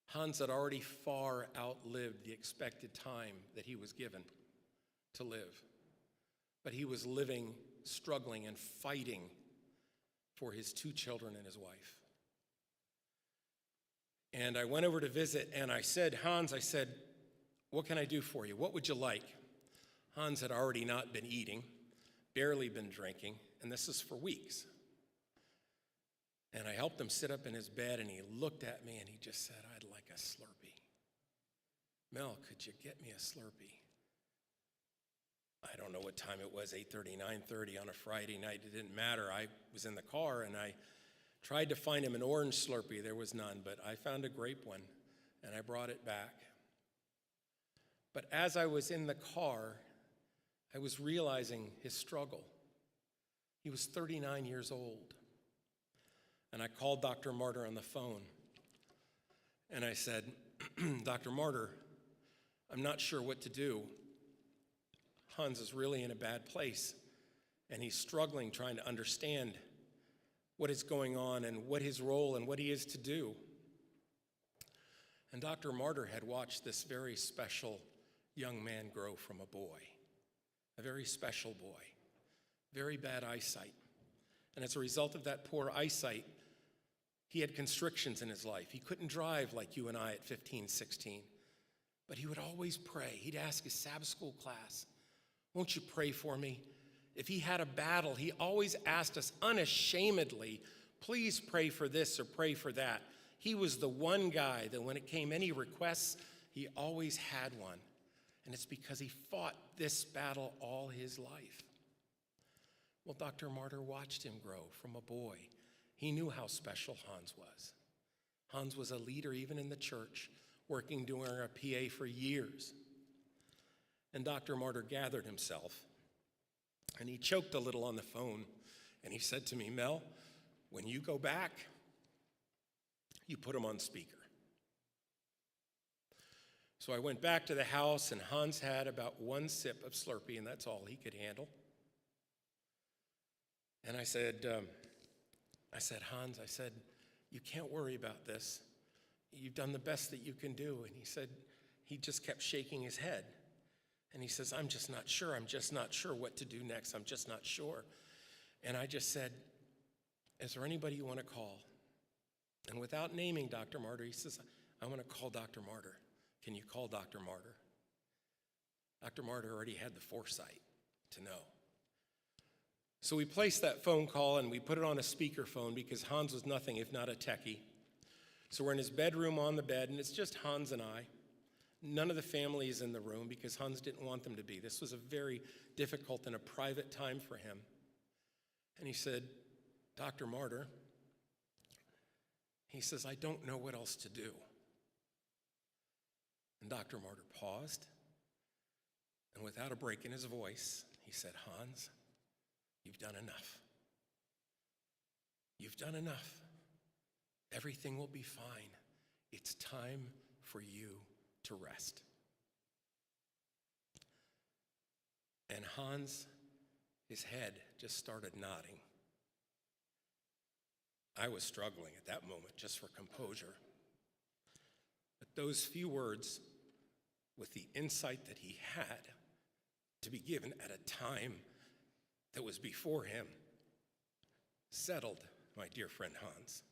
Hans had already far outlived the expected time that he was given to live. But he was living, struggling, and fighting for his 2 children and his wife. And I went over to visit, and I said, Hans, I said, what can I do for you? What would you like? Hans had already not been eating, barely been drinking, and this is for weeks. And I helped him sit up in his bed, and he looked at me, and he just said, I'd like a Slurpee. Mel, could you get me a Slurpee? I don't know what time it was, 8:30, 9:30 on a Friday night. It didn't matter. I was in the car, and I tried to find him an orange Slurpee. There was none, but I found a grape one, and I brought it back. But as I was in the car, I was realizing his struggle. He was 39 years old. And I called Dr. Marter on the phone. And I said, Dr. Marter, I'm not sure what to do. Hans is really in a bad place. And he's struggling trying to understand what is going on and what his role and what he is to do. And Dr. Marter had watched this very special young man grow from a boy, a very special boy, very bad eyesight. And as a result of that poor eyesight, he had constrictions in his life. He couldn't drive like you and I at 15, 16. But he would always pray. He'd ask his Sabbath school class, won't you pray for me? If he had a battle, he always asked us unashamedly, please pray for this or pray for that. He was the one guy that when it came any requests, he always had one. And it's because he fought this battle all his life. Well, Dr. Marter watched him grow from a boy. He knew how special Hans was. Hans was a leader even in the church, working doing a PA for years. And Dr. Marter gathered himself, and he choked a little on the phone, and he said to me, Mel, when you go back, you put him on speaker. So I went back to the house, and Hans had about one sip of Slurpee, and that's all he could handle. And I said, Hans, you can't worry about this. You've done the best that you can do. And he just kept shaking his head. And he says, I'm just not sure. I'm just not sure what to do next. I'm just not sure. And I just said, is there anybody you want to call? And without naming Dr. Marter, he says, I want to call Dr. Marter. Can you call Dr. Marter? Dr. Marter already had the foresight to know. So we placed that phone call and we put it on a speakerphone because Hans was nothing if not a techie. So we're in his bedroom on the bed, and it's just Hans and I. None of the family is in the room because Hans didn't want them to be. This was a very difficult and a private time for him. And he said, Dr. Marter, he says, I don't know what else to do. And Dr. Marter paused, and without a break in his voice, he said, Hans, you've done enough. You've done enough. Everything will be fine. It's time for you to rest. And Hans, his head just started nodding. I was struggling at that moment just for composure. But those few words, with the insight that he had to be given at a time that was before him, settled my dear friend Hans.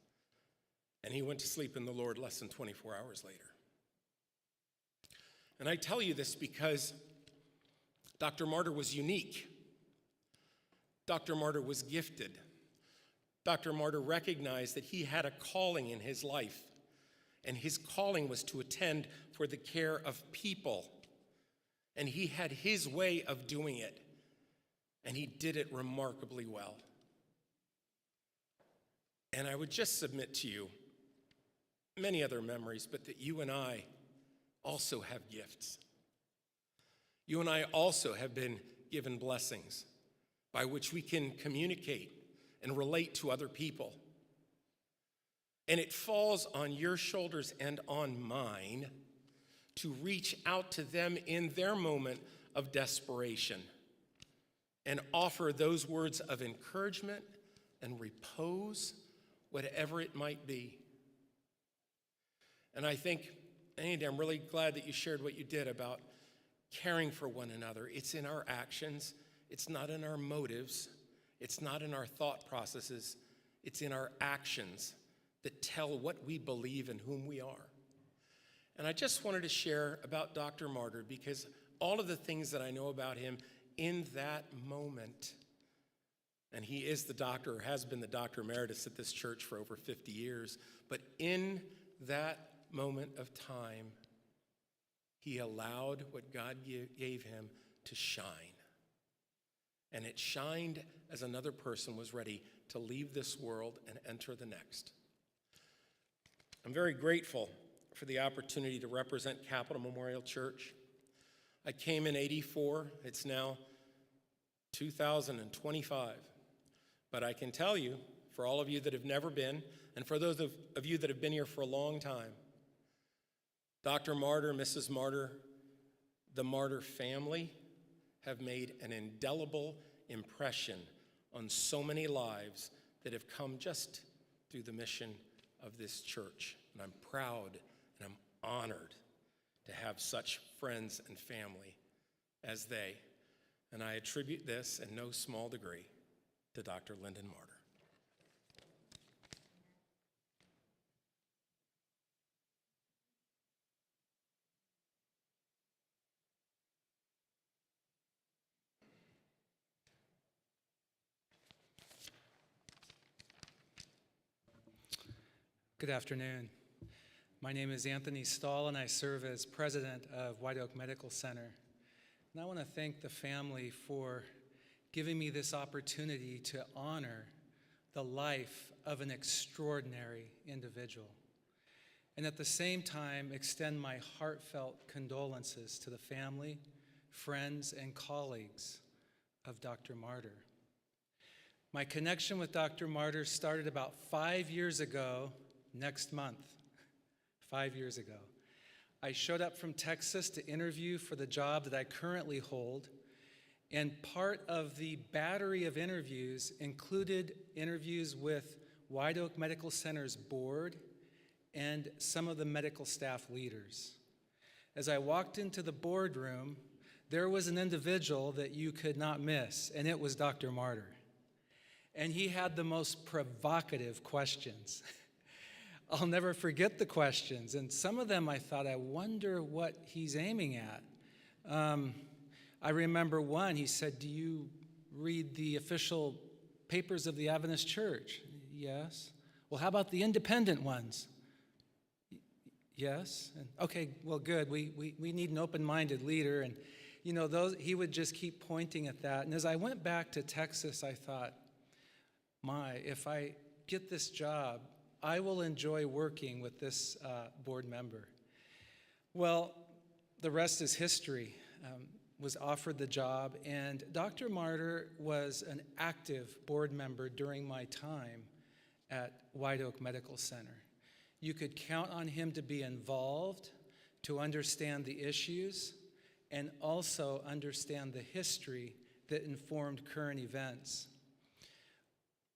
And he went to sleep in the Lord less than 24 hours later. And I tell you this because Dr. Marter was unique. Dr. Marter was gifted. Dr. Marter recognized that he had a calling in his life, and his calling was to attend for the care of people. And he had his way of doing it, and he did it remarkably well. And I would just submit to you many other memories, but that you and I also have gifts. You and I also have been given blessings by which we can communicate and relate to other people. And it falls on your shoulders and on mine to reach out to them in their moment of desperation and offer those words of encouragement and repose, whatever it might be. And I think, Andy, I'm really glad that you shared what you did about caring for one another. It's in our actions. It's not in our motives. It's not in our thought processes. It's in our actions that tell what we believe and whom we are. And I just wanted to share about Dr. Marter because all of the things that I know about him in that moment, and he is the doctor, or has been the doctor emeritus at this church for over 50 years, but in that moment of time, he allowed what God gave him to shine. And it shined as another person was ready to leave this world and enter the next. I'm very grateful for the opportunity to represent Capital Memorial Church. I came in '84. It's now 2025. But I can tell you, for all of you that have never been, and for those of you that have been here for a long time, Dr. Marter, Mrs. Marter, the Marter family have made an indelible impression on so many lives that have come just through the mission of this church. And I'm proud and I'm honored to have such friends and family as they. And I attribute this in no small degree to Dr. Lyndon Marter. Good afternoon. My name is Anthony Stahl, and I serve as president of White Oak Medical Center. And I want to thank the family for giving me this opportunity to honor the life of an extraordinary individual, and at the same time extend my heartfelt condolences to the family, friends, and colleagues of Dr. Marter. My connection with Dr. Marter started about 5 years ago, next month, 5 years ago. I showed up from Texas to interview for the job that I currently hold, and part of the battery of interviews included interviews with White Oak Medical Center's board and some of the medical staff leaders. As I walked into the boardroom, there was an individual that you could not miss, and it was Dr. Marter. And he had the most provocative questions. I'll never forget the questions, and some of them I thought, I wonder what he's aiming at. I remember one, he said, "Do you read the official papers of the Adventist Church?" "Yes." "Well, how about the independent ones?" "Yes." And, "Okay, well, good. We need an open-minded leader." And, you know, he would just keep pointing at that. And as I went back to Texas, I thought, if I get this job, I will enjoy working with this board member. Well, the rest is history. Was offered the job, and Dr. Marter was an active board member during my time at White Oak Medical Center. You could count on him to be involved, to understand the issues, and also understand the history that informed current events.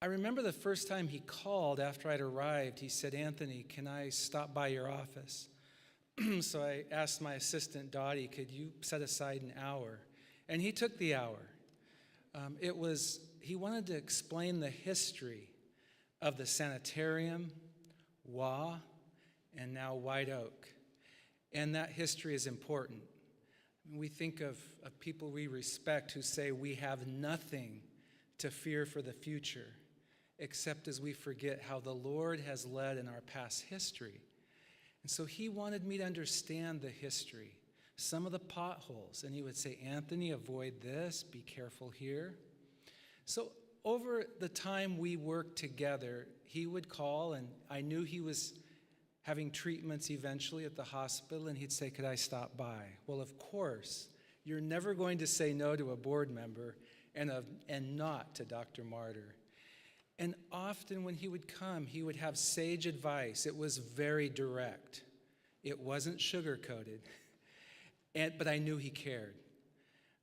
I remember the first time he called after I'd arrived, he said, "Anthony, can I stop by your office?" So I asked my assistant, Dottie, "Could you set aside an hour?" And he took the hour. He wanted to explain the history of the sanitarium, WA, and now White Oak. And that history is important. We think of people we respect who say we have nothing to fear for the future, except as we forget how the Lord has led in our past history. And so he wanted me to understand the history, some of the potholes. And he would say, "Anthony, avoid this, be careful here." So over the time we worked together, he would call, and I knew he was having treatments eventually at the hospital, and he'd say, "Could I stop by?" Well, of course, you're never going to say no to a board member and not to Dr. Marter. And often when he would come, he would have sage advice. It was very direct. It wasn't sugar-coated, but I knew he cared.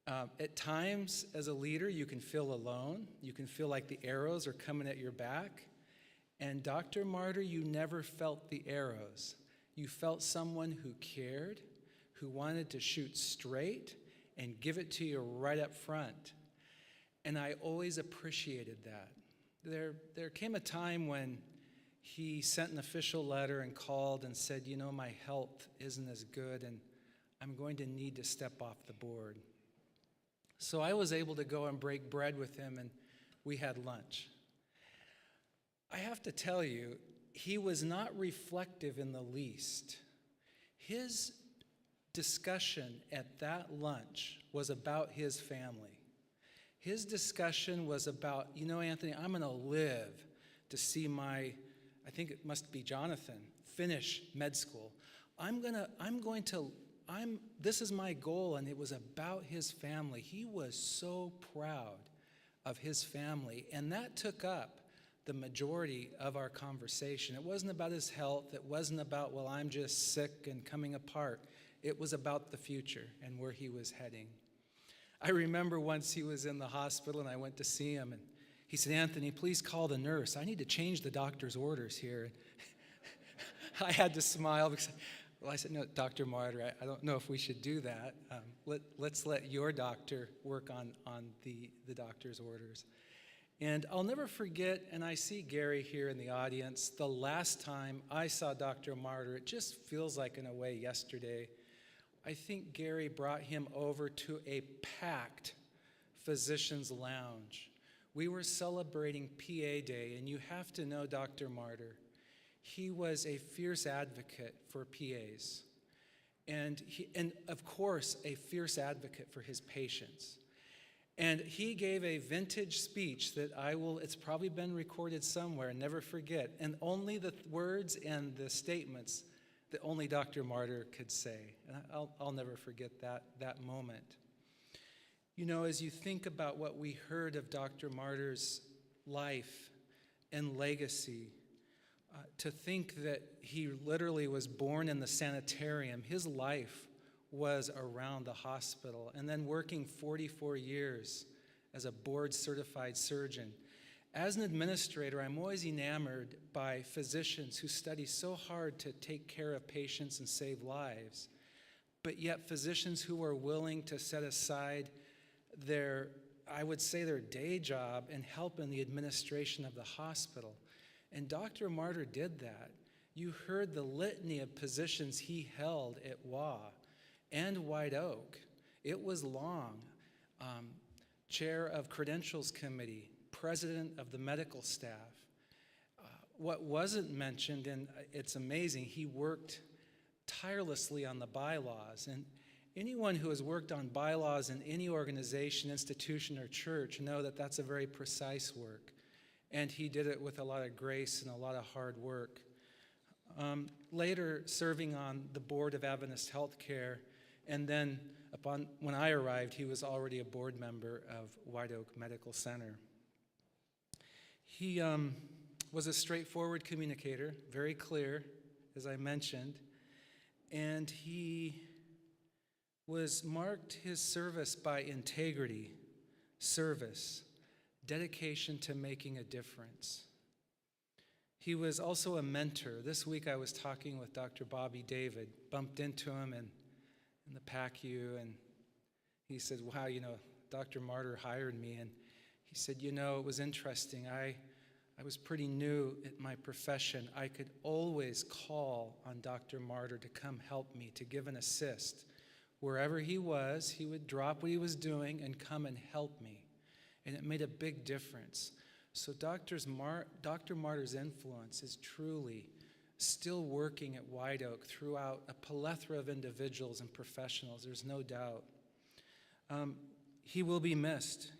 At times, as a leader, you can feel alone. You can feel like the arrows are coming at your back. And Dr. Marter, you never felt the arrows. You felt someone who cared, who wanted to shoot straight and give it to you right up front. And I always appreciated that. There came a time when he sent an official letter and called and said, "You know, my health isn't as good, and I'm going to need to step off the board." So I was able to go and break bread with him, and we had lunch. I have to tell you, he was not reflective in the least. His discussion at that lunch was about his family. His discussion was about, "You know, Anthony, I'm going to live to see I think it must be Jonathan, finish med school. This is my goal," and it was about his family. He was so proud of his family, and that took up the majority of our conversation. It wasn't about his health. It wasn't about, well, I'm just sick and coming apart. It was about the future and where he was heading. I remember once he was in the hospital and I went to see him, and he said, "Anthony, please call the nurse. I need to change the doctor's orders here." I had to smile because, well, I said, "No, Dr. Marter, I don't know if we should do that. Let's let your doctor work on the doctor's orders." And I'll never forget, and I see Gary here in the audience, the last time I saw Dr. Marter, it just feels like in a way yesterday. I think Gary brought him over to a packed physician's lounge. We were celebrating PA Day, and you have to know Dr. Marter. He was a fierce advocate for PAs, and of course, a fierce advocate for his patients. And he gave a vintage speech that it's probably been recorded somewhere, never forget, and only the words and the statements that only Dr. Marter could say. And I'll never forget that moment. You know, as you think about what we heard of Dr. Marter's life and legacy, To think that he literally was born in the sanitarium, his life was around the hospital, and then working 44 years as a board-certified surgeon. As an administrator, I'm always enamored by physicians who study so hard to take care of patients and save lives, but yet physicians who are willing to set aside their, I would say, their day job and help in the administration of the hospital. And Dr. Marter did that. You heard the litany of positions he held at WA and White Oak. It was long. Chair of Credentials Committee, president of the medical staff. What wasn't mentioned, and it's amazing, he worked tirelessly on the bylaws. And anyone who has worked on bylaws in any organization, institution, or church know that that's a very precise work. And he did it with a lot of grace and a lot of hard work. Later, serving on the board of Adventist Healthcare, and then when I arrived, he was already a board member of White Oak Medical Center. He was a straightforward communicator, very clear, as I mentioned, and he marked his service by integrity, service, dedication to making a difference. He was also a mentor. This week I was talking with Dr. Bobby David, bumped into him in the PACU, and he said, wow, Dr. Marter hired me, and he said, it was interesting. I was pretty new at my profession. I could always call on Dr. Marter to come help me, to give an assist. Wherever he was, he would drop what he was doing and come and help me. And it made a big difference. So Dr. Marter's influence is truly still working at White Oak throughout a plethora of individuals and professionals, there's no doubt. He will be missed.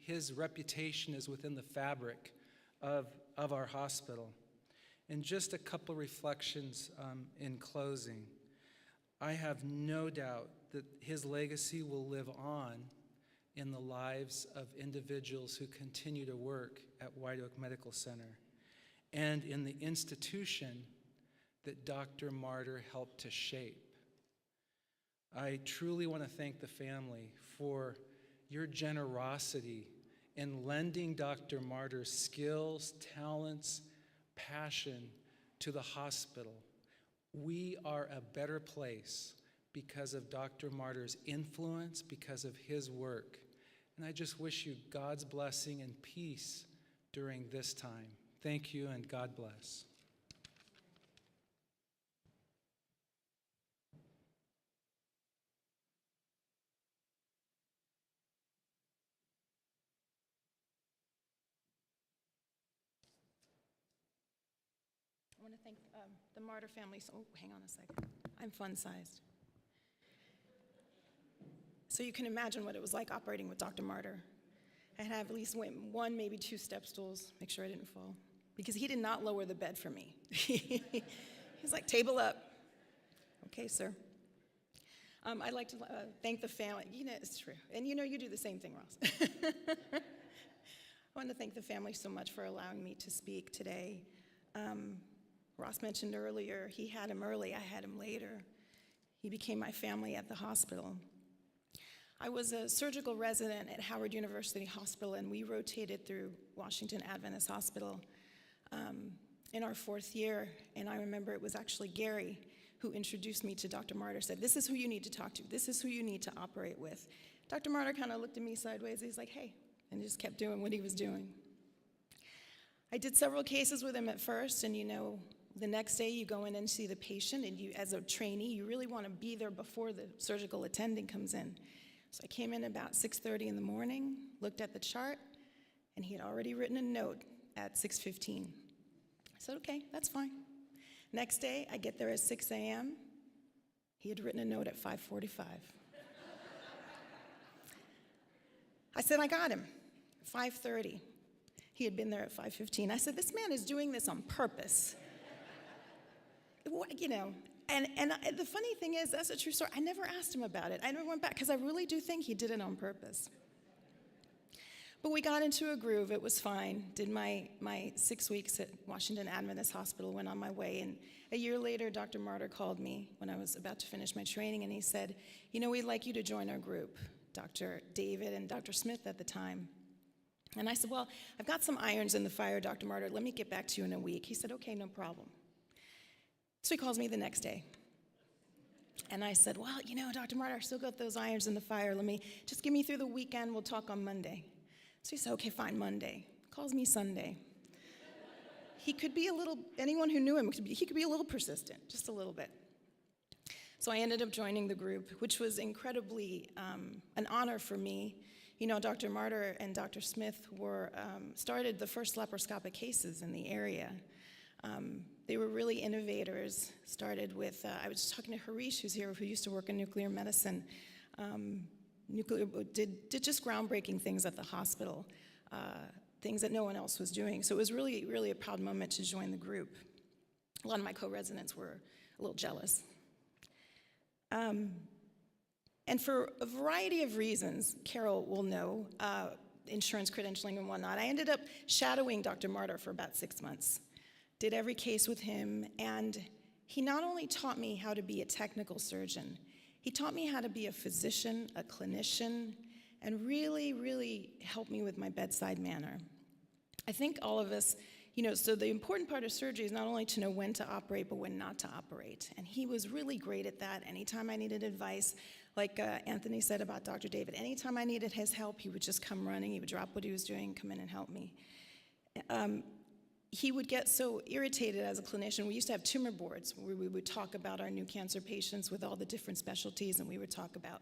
His reputation is within the fabric of our hospital. And just a couple reflections in closing. I have no doubt that his legacy will live on in the lives of individuals who continue to work at White Oak Medical Center and in the institution that Dr. Marter helped to shape. I truly want to thank the family for your generosity in lending Dr. Marter's skills, talents, passion to the hospital. We are a better place because of Dr. Marter's influence, because of his work. And I just wish you God's blessing and peace during this time. Thank you, and God bless. I want to thank the Marter family. Oh, hang on a second. I'm fun-sized. So you can imagine what it was like operating with Dr. Marter. I had at least one, maybe two step stools, make sure I didn't fall, because he did not lower the bed for me. He's like, table up. Okay, sir. I'd like to thank the family. It's true. And you do the same thing, Ross. I want to thank the family so much for allowing me to speak today. Ross mentioned earlier, he had him early, I had him later. He became my family at the hospital. I was a surgical resident at Howard University Hospital, and we rotated through Washington Adventist Hospital in our 4th year. And I remember it was actually Gary who introduced me to Dr. Marter, said, this is who you need to talk to. This is who you need to operate with. Dr. Marter kind of looked at me sideways. He's like, hey, and just kept doing what he was doing. I did several cases with him at first, and the next day you go in and see the patient, and you, as a trainee, you really want to be there before the surgical attending comes in. So I came in about 6:30 in the morning, looked at the chart, and he had already written a note at 6:15. I said, okay, that's fine. Next day, I get there at 6 a.m. He had written a note at 5:45. I said, I got him. 5:30. He had been there at 5:15. I said, this man is doing this on purpose. And the funny thing is, that's a true story. I never asked him about it. I never went back, because I really do think he did it on purpose. But we got into a groove. It was fine. Did my 6 weeks at Washington Adventist Hospital, went on my way. And a year later, Dr. Marter called me when I was about to finish my training, and he said, you know, we'd like you to join our group, Dr. David and Dr. Smith at the time. And I said, well, I've got some irons in the fire, Dr. Marter. Let me get back to you in a week. He said, okay, no problem. So he calls me the next day. And I said, well, you know, Dr. Marter, I still got those irons in the fire. Just get me through the weekend. We'll talk on Monday. So he said, okay, fine, Monday. Calls me Sunday. He could be anyone who knew him, he could be a little persistent, just a little bit. So I ended up joining the group, which was incredibly an honor for me. You know, Dr. Marter and Dr. Smith started the first laparoscopic cases in the area. They were really innovators. Started with, I was just talking to Harish, who's here, who used to work in nuclear medicine. Did just groundbreaking things at the hospital, things that no one else was doing. So it was really, really a proud moment to join the group. A lot of my co-residents were a little jealous. And for a variety of reasons, Carol will know, insurance credentialing and whatnot, I ended up shadowing Dr. Marter for about 6 months. Did every case with him, and he not only taught me how to be a technical surgeon, he taught me how to be a physician, a clinician, and really, really helped me with my bedside manner. I think all of us, you know, so the important part of surgery is not only to know when to operate, but when not to operate. And he was really great at that. Anytime I needed advice, like Anthony said about Dr. David, anytime I needed his help, he would just come running. He would drop what he was doing, come in and help me. He would get so irritated as a clinician. We used to have tumor boards where we would talk about our new cancer patients with all the different specialties, and we would talk about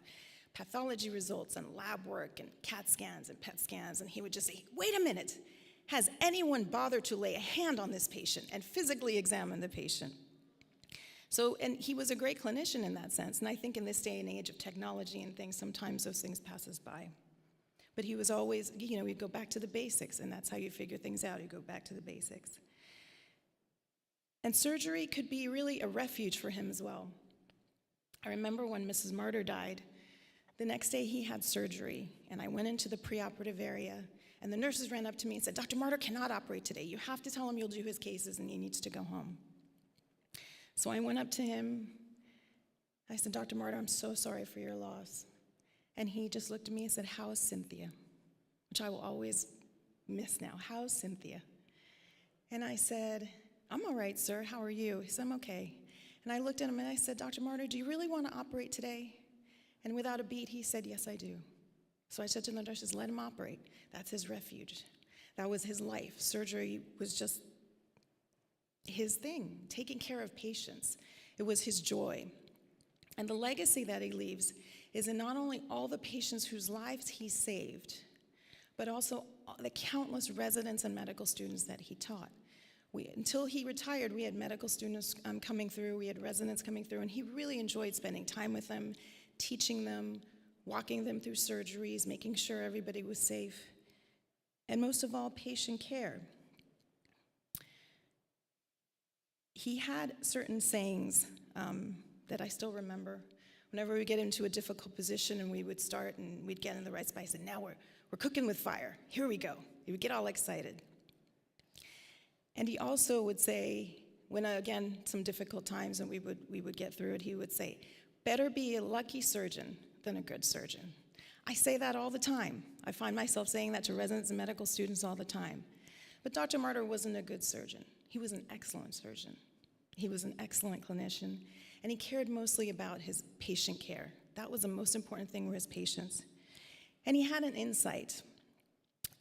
pathology results and lab work and CAT scans and PET scans, and he would just say, wait a minute, has anyone bothered to lay a hand on this patient and physically examine the patient? So, and he was a great clinician in that sense, and I think in this day and age of technology and things, sometimes those things pass us by. But he was always, you know, we'd go back to the basics, and that's how you figure things out. You go back to the basics. And surgery could be really a refuge for him as well. I remember when Mrs. Marter died, the next day he had surgery, and I went into the preoperative area, and the nurses ran up to me and said, Dr. Marter cannot operate today. You have to tell him you'll do his cases, and he needs to go home. So I went up to him. I said, Dr. Marter, I'm so sorry for your loss. And he just looked at me and said, how is Cynthia? Which I will always miss now. How's Cynthia? And I said, I'm all right, sir. How are you? He said, I'm okay. And I looked at him and I said, Dr. Marter, do you really want to operate today? And without a beat, he said, yes, I do. So I said to the nurses, let him operate. That's his refuge. That was his life. Surgery was just his thing, taking care of patients. It was his joy. And the legacy that he leaves is in not only all the patients whose lives he saved, but also the countless residents and medical students that he taught. Until he retired, we had medical students coming through, we had residents coming through, and he really enjoyed spending time with them, teaching them, walking them through surgeries, making sure everybody was safe, and most of all, patient care. He had certain sayings that I still remember. Whenever we get into a difficult position and we would start and we'd get in the right space, and now we're cooking with fire. Here we go. He would get all excited. And he also would say, when again, some difficult times and we would get through it, he would say, better be a lucky surgeon than a good surgeon. I say that all the time. I find myself saying that to residents and medical students all the time. But Dr. Marter wasn't a good surgeon. He was an excellent surgeon. He was an excellent clinician, and he cared mostly about his patient care. That was the most important thing, were his patients. And he had an insight.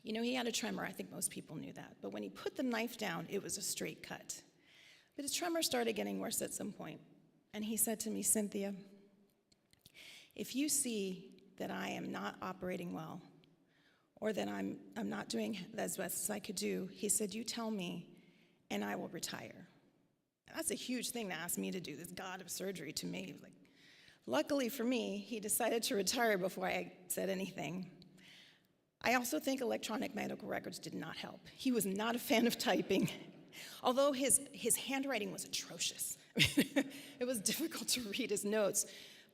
You know, he had a tremor. I think most people knew that. But when he put the knife down, it was a straight cut. But his tremor started getting worse at some point. And he said to me, Cynthia, if you see that I am not operating well, or that I'm not doing as best as I could do, he said, you tell me, and I will retire. That's a huge thing to ask me to do, this god of surgery to me. Like, luckily for me, he decided to retire before I said anything. I also think electronic medical records did not help. He was not a fan of typing, although his handwriting was atrocious. It was difficult to read his notes.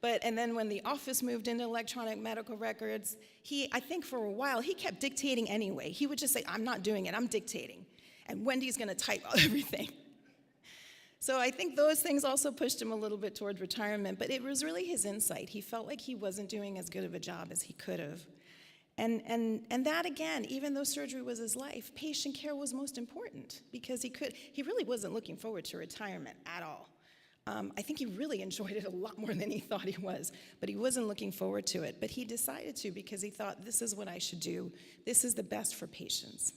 And then when the office moved into electronic medical records, I think for a while, he kept dictating anyway. He would just say, I'm not doing it, I'm dictating. And Wendy's gonna type everything. So I think those things also pushed him a little bit towards retirement, but it was really his insight. He felt like he wasn't doing as good of a job as he could have. And that again, even though surgery was his life, patient care was most important because he really wasn't looking forward to retirement at all. I think he really enjoyed it a lot more than he thought he was, but he wasn't looking forward to it. But he decided to because he thought, this is what I should do. This is the best for patients.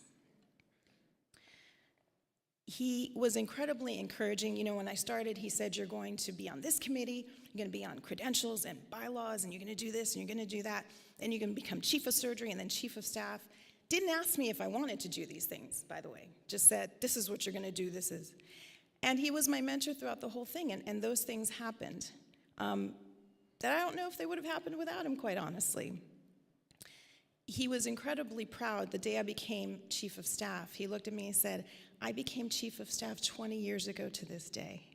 He was incredibly encouraging. You know, when I started, he said, you're going to be on this committee, you're going to be on credentials and bylaws, and you're going to do this, and you're going to do that, and you're going to become chief of surgery and then chief of staff. Didn't ask me if I wanted to do these things, by the way. Just said, this is what you're going to do, this is. And he was my mentor throughout the whole thing, and those things happened that I don't know if they would have happened without him, quite honestly. He was incredibly proud the day I became chief of staff. He looked at me and said, I became chief of staff 20 years ago to this day.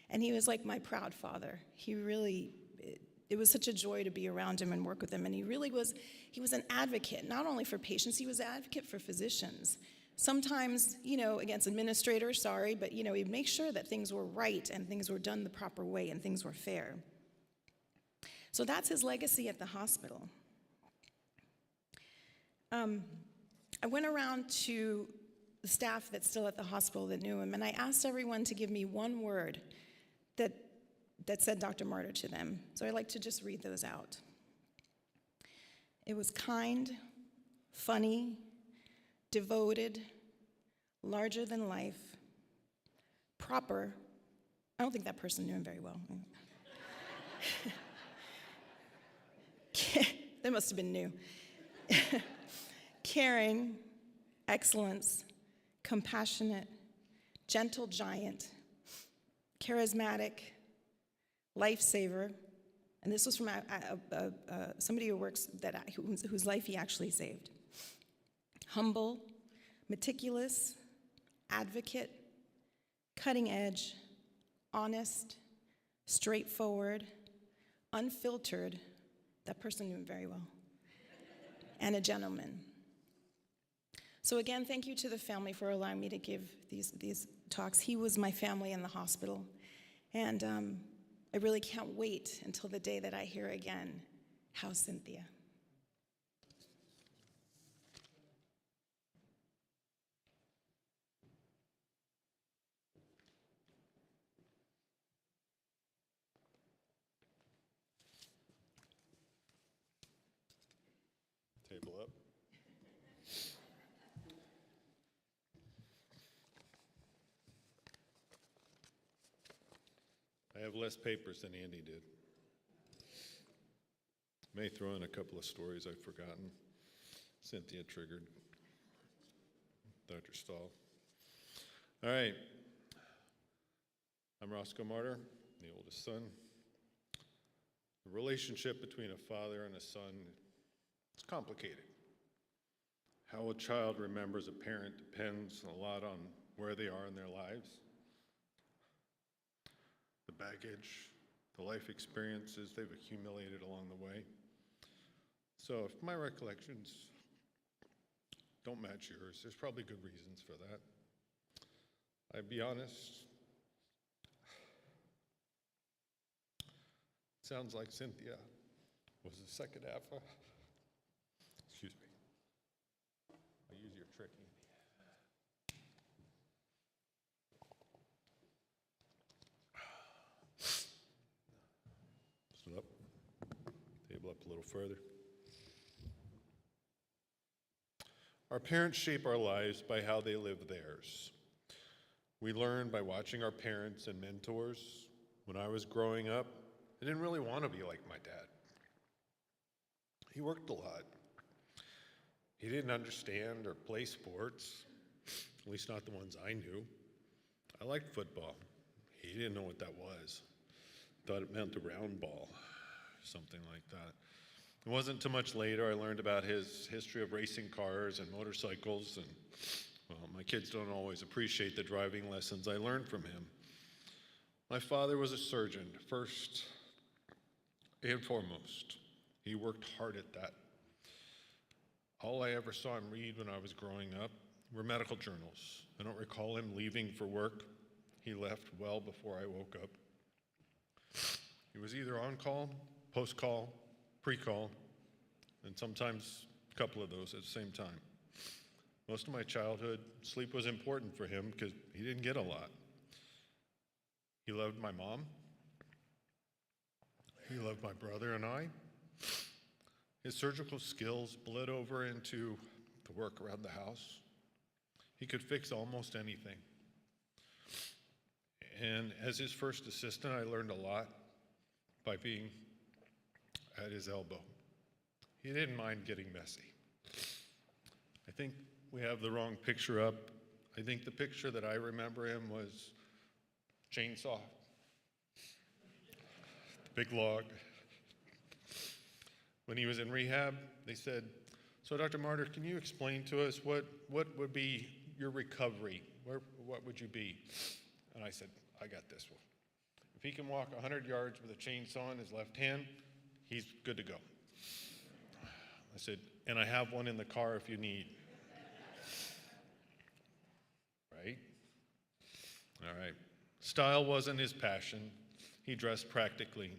And he was like my proud father. It was such a joy to be around him and work with him. And he was an advocate, not only for patients, he was an advocate for physicians. Sometimes, against administrators, but, he'd make sure that things were right and things were done the proper way and things were fair. So that's his legacy at the hospital. I went around to the staff that's still at the hospital that knew him, and I asked everyone to give me one word that said Dr. Marter to them. So I'd like to just read those out. It was kind, funny, devoted, larger than life, proper. I don't think that person knew him very well. They must have been new. Caring, excellence, compassionate, gentle giant, charismatic, lifesaver, and this was from somebody who works whose life he actually saved. Humble, meticulous, advocate, cutting edge, honest, straightforward, unfiltered. That person knew him very well. And a gentleman. So again, thank you to the family for allowing me to give these talks. He was my family in the hospital. And I really can't wait until the day that I hear again, how's Cynthia? Table up. I have less papers than Andy did. May throw in a couple of stories I've forgotten. Cynthia triggered. Dr. Stahl. All right. I'm Roscoe Marter, the oldest son. The relationship between a father and a son, it's complicated. How a child remembers a parent depends a lot on where they are in their lives. The baggage, the life experiences they've accumulated along the way. So if my recollections don't match yours, there's probably good reasons for that. I'd be honest, sounds like Cynthia was the second half of, excuse me, I'll use your trick, Andy. Stood up, table up a little further. Our parents shape our lives by how they live theirs. We learn by watching our parents and mentors. When I was growing up, I didn't really want to be like my dad. He worked a lot. He didn't understand or play sports, at least not the ones I knew. I liked football. He didn't know what that was. Thought it meant a round ball, something like that. It wasn't too much later I learned about his history of racing cars and motorcycles, and well, my kids don't always appreciate the driving lessons I learned from him. My father was a surgeon, first and foremost. He worked hard at that. All I ever saw him read when I was growing up were medical journals. I don't recall him leaving for work. He left well before I woke up. He was either on call, post-call, pre-call, and sometimes a couple of those at the same time. Most of my childhood, sleep was important for him because he didn't get a lot. He loved my mom. He loved my brother and I. His surgical skills bled over into the work around the house. He could fix almost anything. And as his first assistant, I learned a lot by being at his elbow. He didn't mind getting messy. I think we have the wrong picture up. I think the picture that I remember him was chainsaw, the big log. When he was in rehab, they said, "So Dr. Marter, can you explain to us what would be your recovery? What would you be?" And I said, "I got this one. If he can walk 100 yards with a chainsaw in his left hand, he's good to go." I said, "And I have one in the car if you need." Right? All right. Style wasn't his passion. He dressed practically.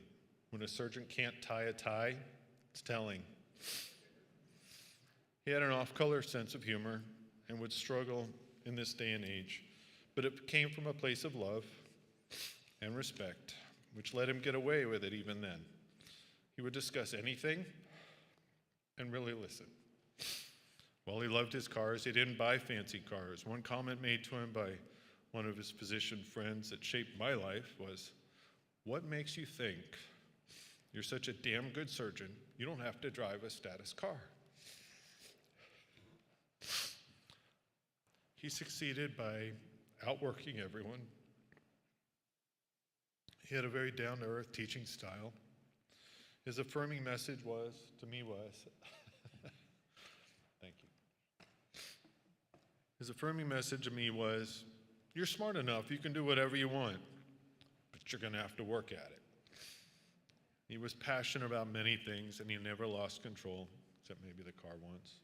When a surgeon can't tie a tie, it's telling. He had an off-color sense of humor and would struggle in this day and age, but it came from a place of love and respect, which let him get away with it even then. He would discuss anything and really listen. While he loved his cars, he didn't buy fancy cars. One comment made to him by one of his physician friends that shaped my life was, "What makes you think you're such a damn good surgeon, you don't have to drive a status car?" He succeeded by outworking everyone. He had a very down-to-earth teaching style. His affirming message to me was, thank you. His affirming message to me was, "You're smart enough, you can do whatever you want, but you're gonna have to work at it." He was passionate about many things, and he never lost control, except maybe the car once.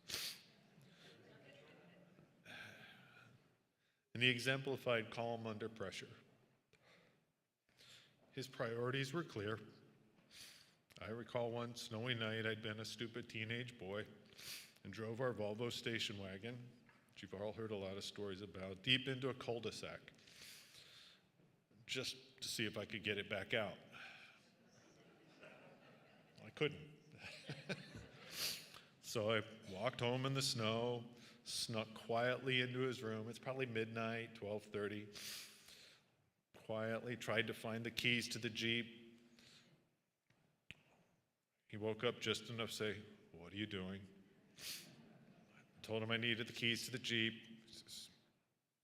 And he exemplified calm under pressure. His priorities were clear. I recall one snowy night, I'd been a stupid teenage boy and drove our Volvo station wagon, which you've all heard a lot of stories about, deep into a cul-de-sac, just to see if I could get it back out. I couldn't. So I walked home in the snow, snuck quietly into his room. It's probably midnight, 12:30. Quietly tried to find the keys to the Jeep. He woke up just enough to say, "What are you doing?" I told him I needed the keys to the Jeep.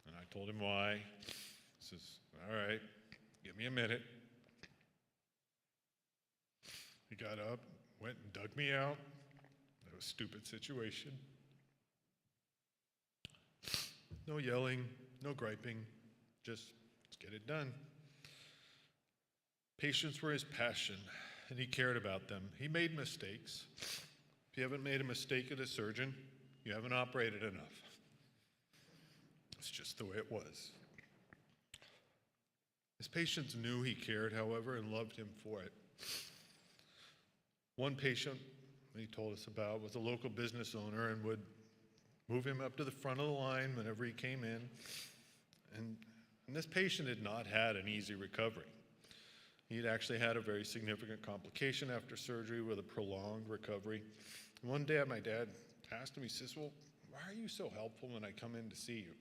And I told him why. He says, "All right, give me a minute." He got up, went and dug me out. That was a stupid situation. No yelling, no griping, just let's get it done. Patients were his passion, and he cared about them. He made mistakes. If you haven't made a mistake as a surgeon, you haven't operated enough. It's just the way it was. His patients knew he cared, however, and loved him for it. One patient he told us about was a local business owner and would move him up to the front of the line whenever he came in. And this patient had not had an easy recovery. He'd actually had a very significant complication after surgery with a prolonged recovery. And one day my dad asked him, he says, "Well, why are you so helpful when I come in to see you?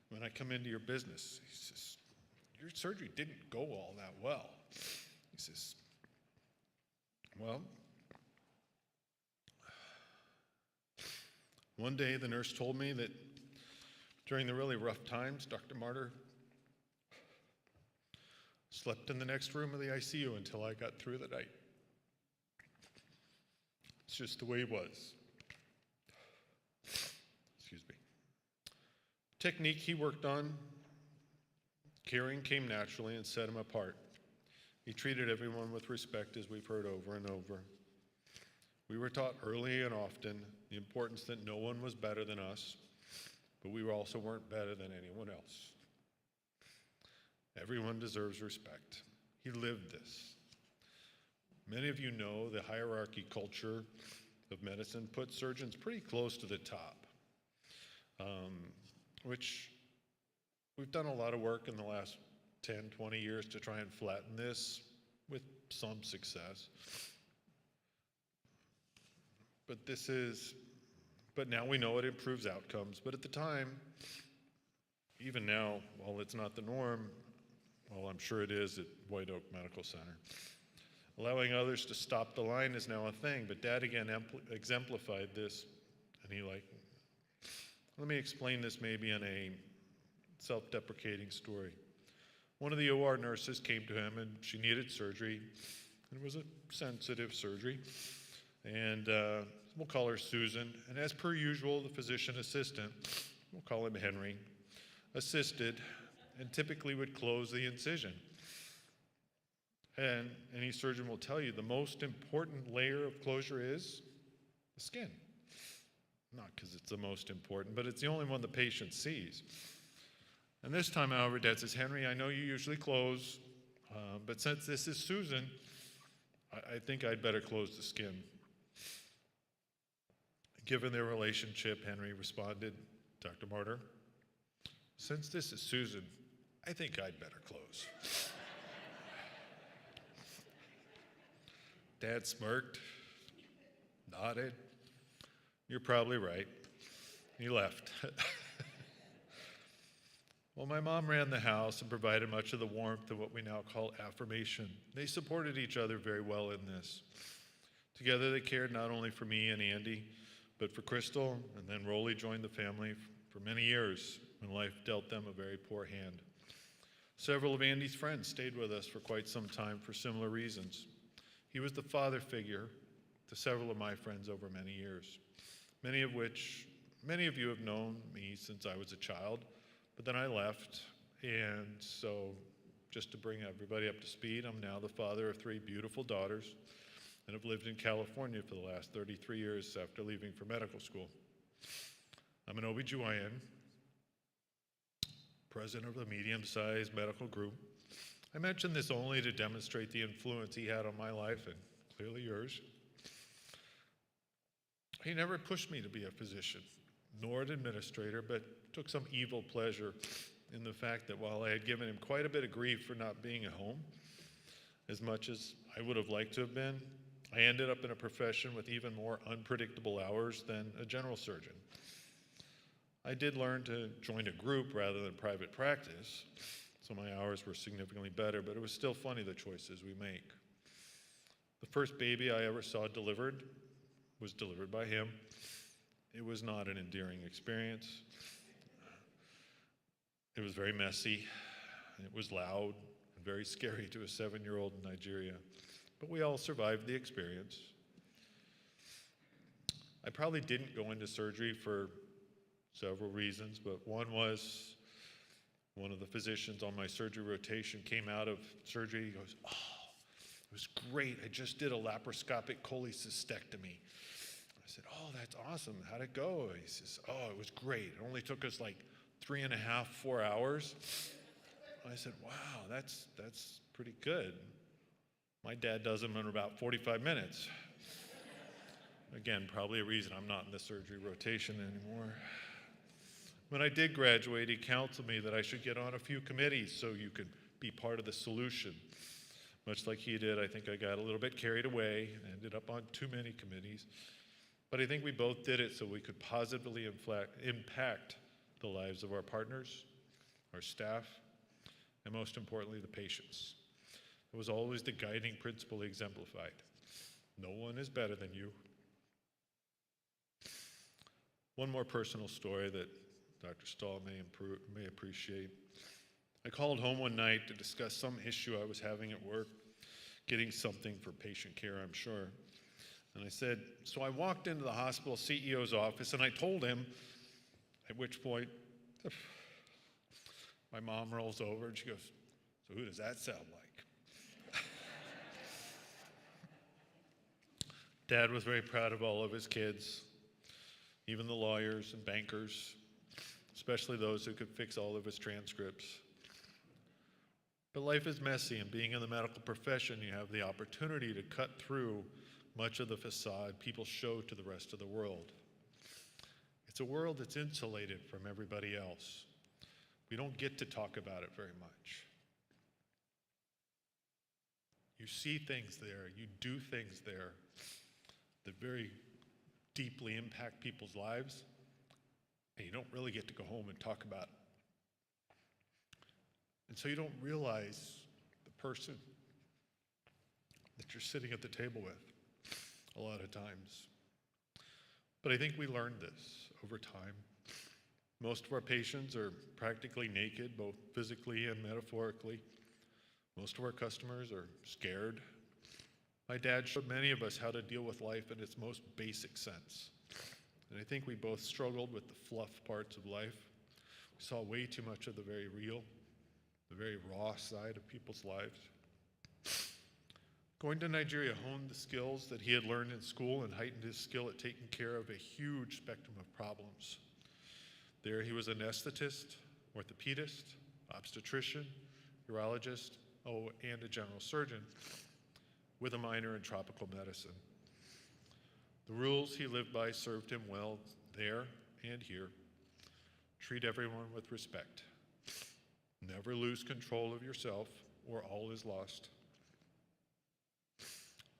When I come into your business?" He says, "Your surgery didn't go all that well." He says, "Well, one day the nurse told me that during the really rough times, Dr. Marter slept in the next room of the ICU until I got through the night. It's just the way he was." Excuse me. Technique he worked on, caring came naturally and set him apart. He treated everyone with respect, as we've heard over and over. We were taught early and often the importance that no one was better than us, but we also weren't better than anyone else. Everyone deserves respect. He lived this. Many of you know the hierarchy culture of medicine puts surgeons pretty close to the top, which we've done a lot of work in the last 10, 20 years to try and flatten this with some success. But now we know it improves outcomes. But at the time, even now, while it's not the norm, well, I'm sure it is at White Oak Medical Center, allowing others to stop the line is now a thing. But Dad again exemplified this, and let me explain this maybe in a self-deprecating story. One of the OR nurses came to him, and she needed surgery. It was a sensitive surgery, and we'll call her Susan. And as per usual, the physician assistant, we'll call him Henry, assisted and typically would close the incision. And any surgeon will tell you the most important layer of closure is the skin. Not because it's the most important, but it's the only one the patient sees. And this time, however, Dad says, Henry, I know you usually close, but since this is Susan, I think I'd better close the skin. Given their relationship, Henry responded, Dr. Marter, since this is Susan, I think I'd better close. Dad smirked, nodded. You're probably right. He left. Well, my mom ran the house and provided much of the warmth of what we now call affirmation. They supported each other very well in this. Together they cared not only for me and Andy, but for Crystal, and then Rolly joined the family for many years when life dealt them a very poor hand. Several of Andy's friends stayed with us for quite some time for similar reasons. He was the father figure to several of my friends over many years, many of you have known me since I was a child, but then I left, and so just to bring everybody up to speed, I'm now the father of 3 beautiful daughters and have lived in California for the last 33 years after leaving for medical school. I'm an OBGYN, president of the medium-sized medical group. I mention this only to demonstrate the influence he had on my life and clearly yours. He never pushed me to be a physician, nor an administrator, but took some evil pleasure in the fact that while I had given him quite a bit of grief for not being at home, as much as I would have liked to have been, I ended up in a profession with even more unpredictable hours than a general surgeon. I did learn to join a group rather than private practice, so my hours were significantly better, but it was still funny the choices we make. The first baby I ever saw delivered was delivered by him. It was not an endearing experience. It was very messy, and it was loud and very scary to a 7-year-old in Nigeria, but we all survived the experience. I probably didn't go into surgery for several reasons, but one was one of the physicians on my surgery rotation came out of surgery. He goes, "Oh, it was great. I just did a laparoscopic cholecystectomy." I said, "Oh, that's awesome. How'd it go?" He says, "Oh, it was great. It only took us like 3.5, 4 hours." I said, "Wow, that's pretty good. My dad does them in about 45 minutes. Again, probably a reason I'm not in the surgery rotation anymore. When I did graduate, he counseled me that I should get on a few committees so you could be part of the solution. Much like he did, I think I got a little bit carried away and ended up on too many committees. But I think we both did it so we could positively impact the lives of our partners, our staff, and most importantly, the patients. It was always the guiding principle exemplified. No one is better than you. One more personal story that Dr. Stahl may appreciate. I called home one night to discuss some issue I was having at work, getting something for patient care, I'm sure. And I said, so I walked into the hospital CEO's office and I told him, at which point, my mom rolls over and she goes, "So who does that sound like?" Dad was very proud of all of his kids, even the lawyers and bankers, especially those who could fix all of his transcripts. But life is messy, and being in the medical profession, you have the opportunity to cut through much of the facade people show to the rest of the world. It's a world that's insulated from everybody else. We don't get to talk about it very much. You see things there, you do things there that very deeply impact people's lives, and you don't really get to go home and talk about it. And so you don't realize the person that you're sitting at the table with a lot of times. But I think we learned this over time. Most of our patients are practically naked, both physically and metaphorically. Most of our customers are scared. My dad showed many of us how to deal with life in its most basic sense. And I think we both struggled with the fluff parts of life. We saw way too much of the very real, the very raw side of people's lives. Going to Nigeria honed the skills that he had learned in school and heightened his skill at taking care of a huge spectrum of problems. There he was an anesthetist, orthopedist, obstetrician, urologist, and a general surgeon with a minor in tropical medicine. The rules he lived by served him well there and here. Treat everyone with respect. Never lose control of yourself or all is lost.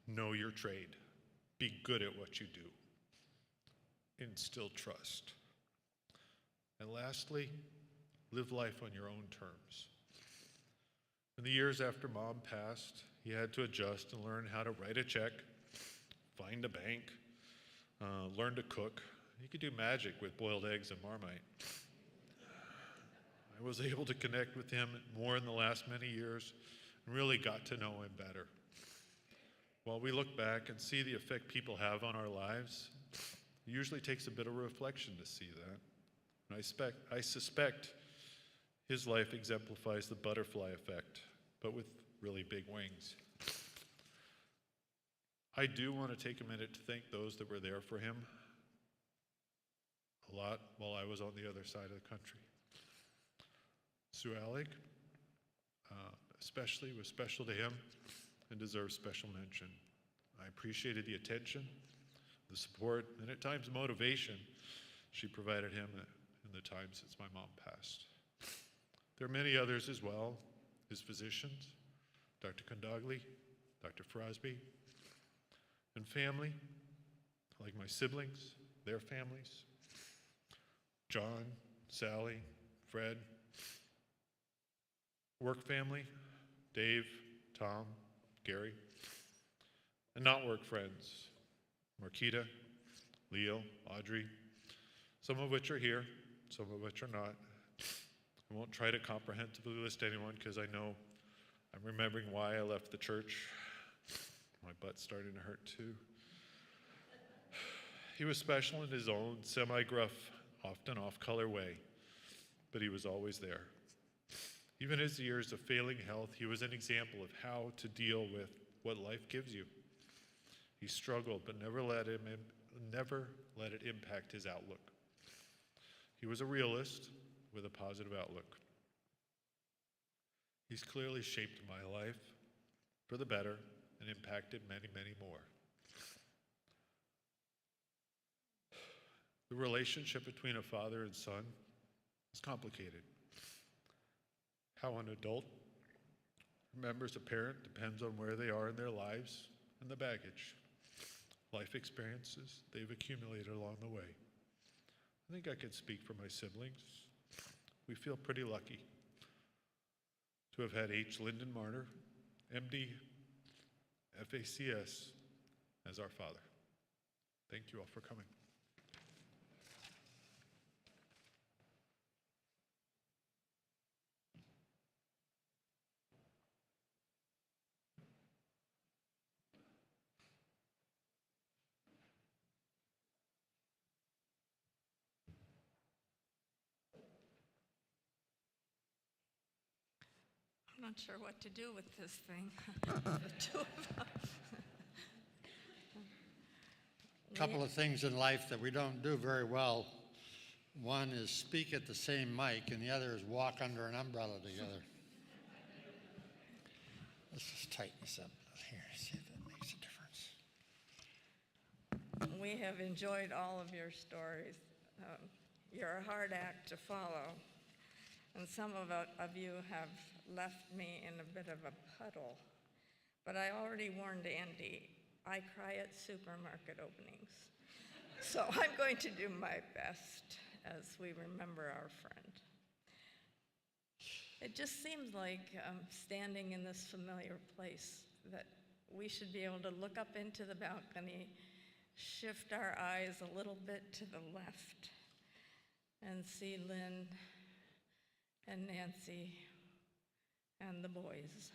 Know your trade. Be good at what you do. Instill trust. And lastly, live life on your own terms. In the years after Mom passed, he had to adjust and learn how to write a check, find a bank, learn to cook. He could do magic with boiled eggs and Marmite. I was able to connect with him more in the last many years and really got to know him better. While we look back and see the effect people have on our lives, it usually takes a bit of reflection to see that. And I suspect his life exemplifies the butterfly effect, but with really big wings. I do want to take a minute to thank those that were there for him a lot while I was on the other side of the country. Sue Alec, especially, was special to him and deserves special mention. I appreciated the attention, the support, and at times motivation she provided him in the time since my mom passed. There are many others as well, his physicians, Dr. Kondogli, Dr. Frosby, and family, like my siblings, their families, John, Sally, Fred, work family, Dave, Tom, Gary, and not work friends, Marquita, Leo, Audrey, some of which are here, some of which are not. I won't try to comprehensively list anyone because I know I'm remembering why I left the church. My butt's starting to hurt too. He was special in his own semi-gruff, often off-color way, but he was always there. Even in his years of failing health, he was an example of how to deal with what life gives you. He struggled, but never let it impact his outlook. He was a realist with a positive outlook. He's clearly shaped my life for the better and impacted many, many more. The relationship between a father and son is complicated. How an adult remembers a parent depends on where they are in their lives and the baggage, life experiences they've accumulated along the way. I think I can speak for my siblings. We feel pretty lucky to have had Lyndon Marter, MD, FACS, as our father. Thank you all for coming. I'm not sure what to do with this thing. The two of us. couple of things in life that we don't do very well. One is speak at the same mic, and the other is walk under an umbrella together. Let's just tighten this up here, see if that makes a difference. We have enjoyed all of your stories. You're a hard act to follow, and some of you have left me in a bit of a puddle. But I already warned Andy, I cry at supermarket openings. So I'm going to do my best as we remember our friend. It just seems like standing in this familiar place that we should be able to look up into the balcony, shift our eyes a little bit to the left, and see Lynn and Nancy and the boys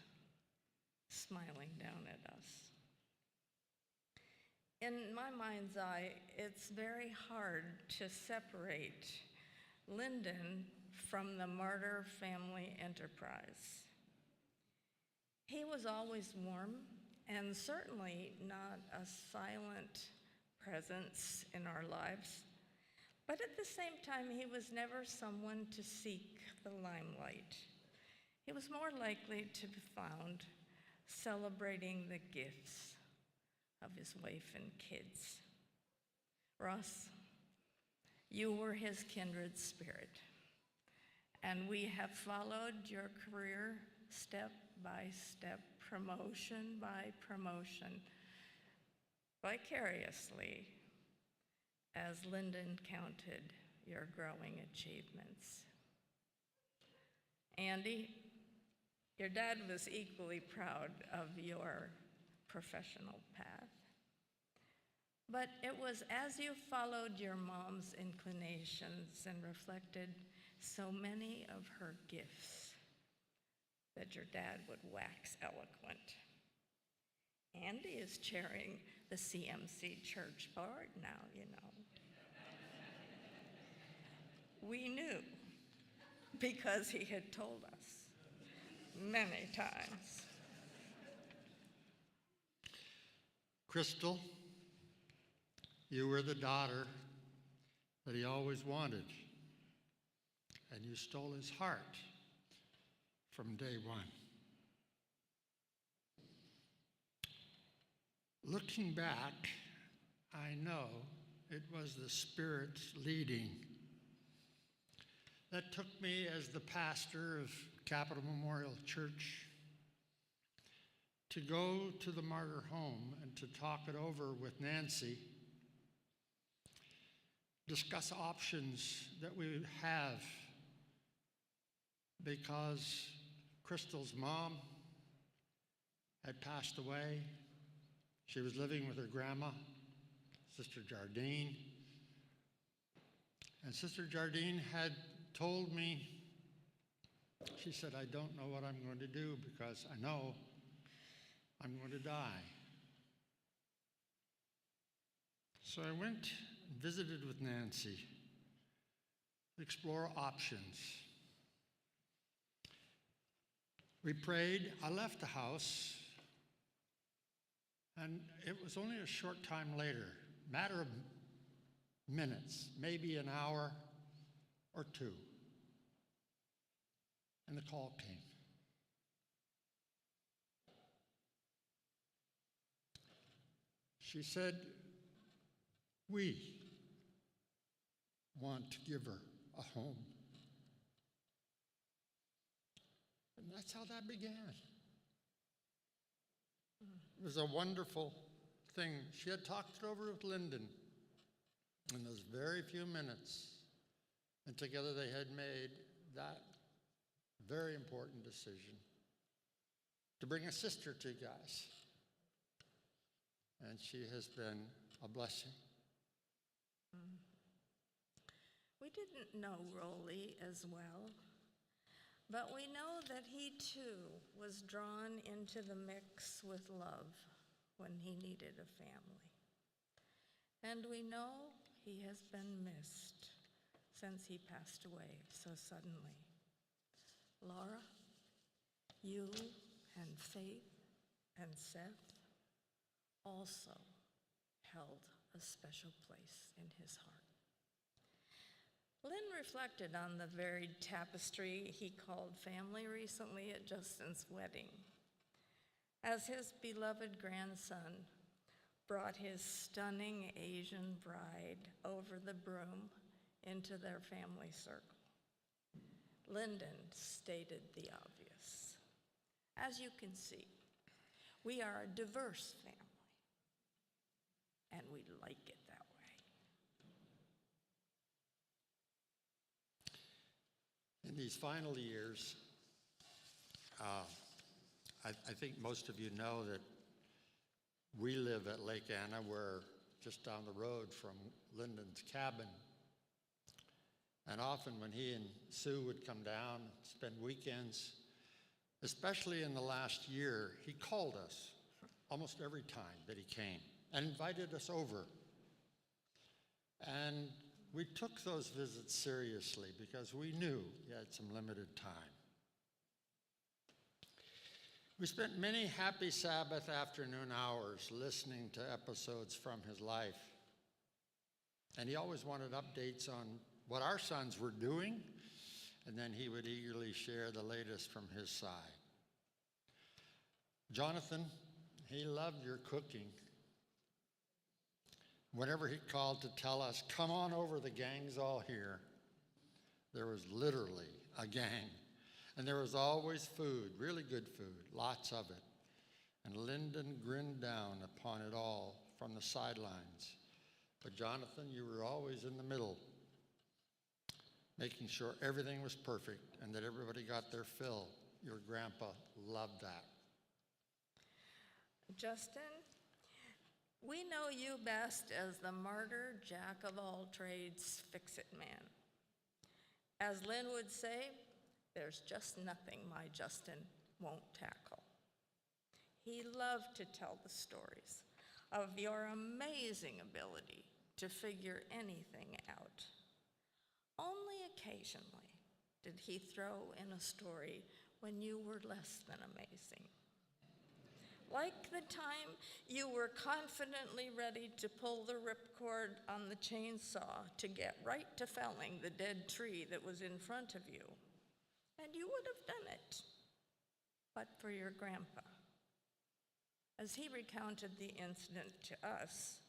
smiling down at us. In my mind's eye, it's very hard to separate Lyndon from the Marter family enterprise. He was always warm and certainly not a silent presence in our lives, but at the same time, he was never someone to seek the limelight. He was more likely to be found celebrating the gifts of his wife and kids. Ross, you were his kindred spirit, and we have followed your career step by step, promotion by promotion, vicariously, as Lyndon counted your growing achievements. Andy, your dad was equally proud of your professional path. But it was as you followed your mom's inclinations and reflected so many of her gifts that your dad would wax eloquent. Andy is chairing the CMC church board now, you know. We knew because he had told us many times. Crystal, you were the daughter that he always wanted, and you stole his heart from day one. Looking back, I know it was the Spirit's leading that took me as the pastor of Capital Memorial Church to go to the Marter home and to talk it over with Nancy, discuss options that we would have, because Crystal's mom had passed away. She was living with her grandma, Sister Jardine. And Sister Jardine had told me, she said, I don't know what I'm going to do because I know I'm going to die. So I went and visited with Nancy to explore options. We prayed. I left the house, and it was only a short time later, matter of minutes, maybe an hour or two, and the call came. She said, we want to give her a home. And that's how that began. It was a wonderful thing. She had talked it over with Lyndon in those very few minutes, and together they had made that very important decision to bring a sister to you guys. And she has been a blessing. We didn't know Rolly as well, but we know that he too was drawn into the mix with love when he needed a family. And we know he has been missed since he passed away so suddenly. Laura, you and Faith and Seth also held a special place in his heart. Lynn reflected on the varied tapestry he called family recently at Justin's wedding, as his beloved grandson brought his stunning Asian bride over the broom into their family circle. Lyndon stated the obvious. As you can see, we are a diverse family, and we like it that way. In these final years, I think most of you know that we live at Lake Anna. We're just down the road from Lyndon's cabin. And often when he and Sue would come down, spend weekends, especially in the last year, he called us almost every time that he came and invited us over. And we took those visits seriously because we knew he had some limited time. We spent many happy Sabbath afternoon hours listening to episodes from his life. And he always wanted updates on what our sons were doing, and then he would eagerly share the latest from his side. Jonathan, he loved your cooking. Whenever he called to tell us, come on over, the gang's all here, there was literally a gang. And there was always food, really good food, lots of it. And Lyndon grinned down upon it all from the sidelines. But Jonathan, you were always in the middle, making sure everything was perfect and that everybody got their fill. Your grandpa loved that. Justin, we know you best as the martyr, jack of all trades, fix-it man. As Lynn would say, there's just nothing my Justin won't tackle. He loved to tell the stories of your amazing ability to figure anything out. Only occasionally did he throw in a story when you were less than amazing. Like the time you were confidently ready to pull the ripcord on the chainsaw to get right to felling the dead tree that was in front of you. And you would have done it, but for your grandpa. As he recounted the incident to us,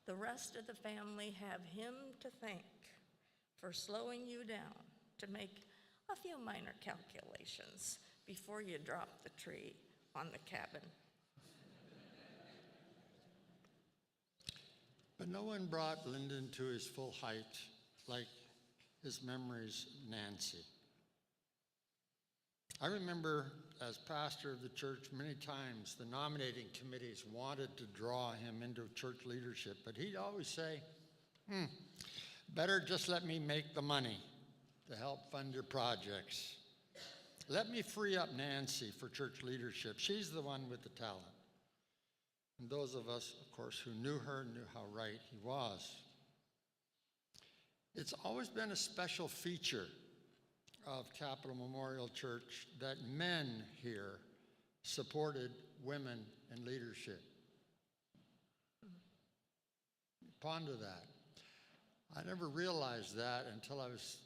the rest of the family have him to thank for slowing you down to make a few minor calculations before you drop the tree on the cabin. But no one brought Lyndon to his full height like his memories of Nancy. I remember as pastor of the church many times the nominating committees wanted to draw him into church leadership, but he'd always say, better just let me make the money to help fund your projects. Let me free up Nancy for church leadership. She's the one with the talent. And those of us, of course, who knew her knew how right he was. It's always been a special feature of Capital Memorial Church that men here supported women in leadership. Ponder that. I never realized that until I was,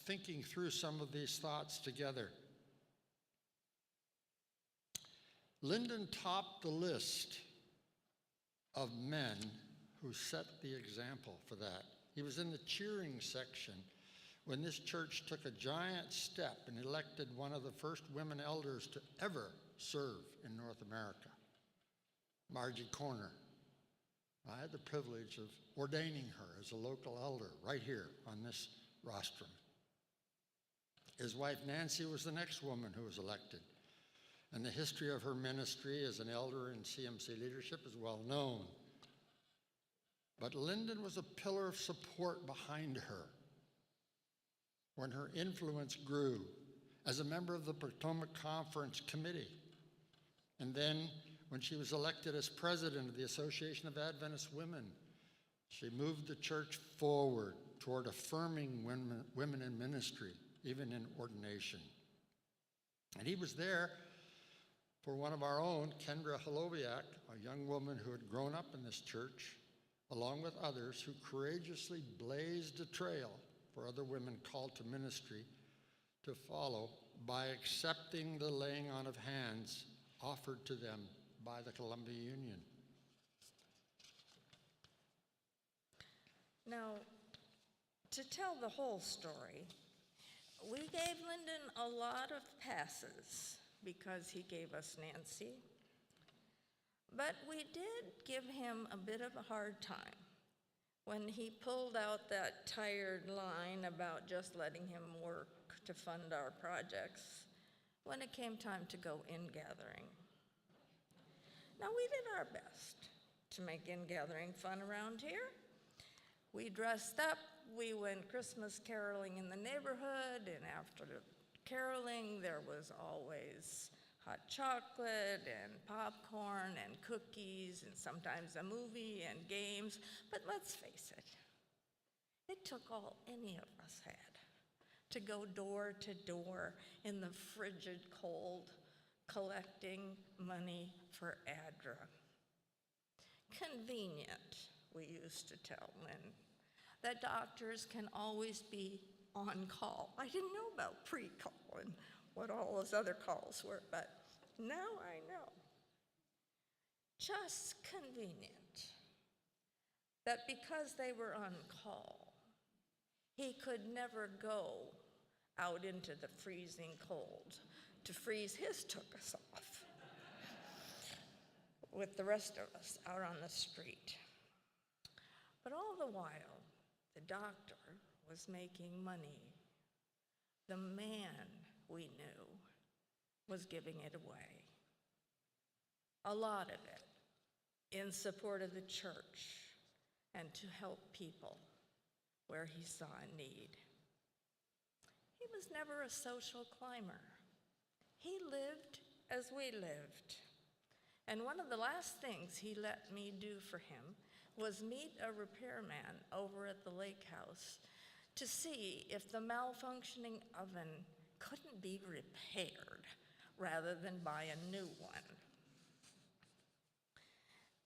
thinking through some of these thoughts together. Lyndon topped the list of men who set the example for that. He was in the cheering section when this church took a giant step and elected one of the first women elders to ever serve in North America, Margie Corner. I had the privilege of ordaining her as a local elder right here on this rostrum. His wife Nancy was the next woman who was elected, and the history of her ministry as an elder in CMC leadership is well known. But Lyndon was a pillar of support behind her when her influence grew as a member of the Potomac Conference Committee. And then when she was elected as president of the Association of Adventist Women, she moved the church forward toward affirming women in ministry, even in ordination. And he was there For one of our own, Kendra Holoviak, a young woman who had grown up in this church, along with others who courageously blazed a trail for other women called to ministry to follow by accepting the laying on of hands offered to them by the Columbia Union. Now, to tell the whole story, we gave Lyndon a lot of passes because he gave us Nancy, but we did give him a bit of a hard time when he pulled out that tired line about just letting him work to fund our projects when it came time to go in-gathering. Now, we did our best to make in-gathering fun around here. We dressed up, we went Christmas caroling in the neighborhood, and after the caroling, there was always hot chocolate and popcorn and cookies and sometimes a movie and games. But let's face it, it took all any of us had to go door to door in the frigid cold collecting money for ADRA. Convenient, we used to tell Lynn, that doctors can always be on call. I didn't know about pre-call and what all those other calls were, but now I know. Just convenient that because they were on call, he could never go out into the freezing cold to freeze his tuchus off with the rest of us out on the street. But all the while, the doctor was making money. The man we knew was giving it away. A lot of it in support of the church and to help people where he saw a need. He was never a social climber. He lived as we lived. And one of the last things he let me do for him was meet a repairman over at the lake house to see if the malfunctioning oven couldn't be repaired rather than buy a new one.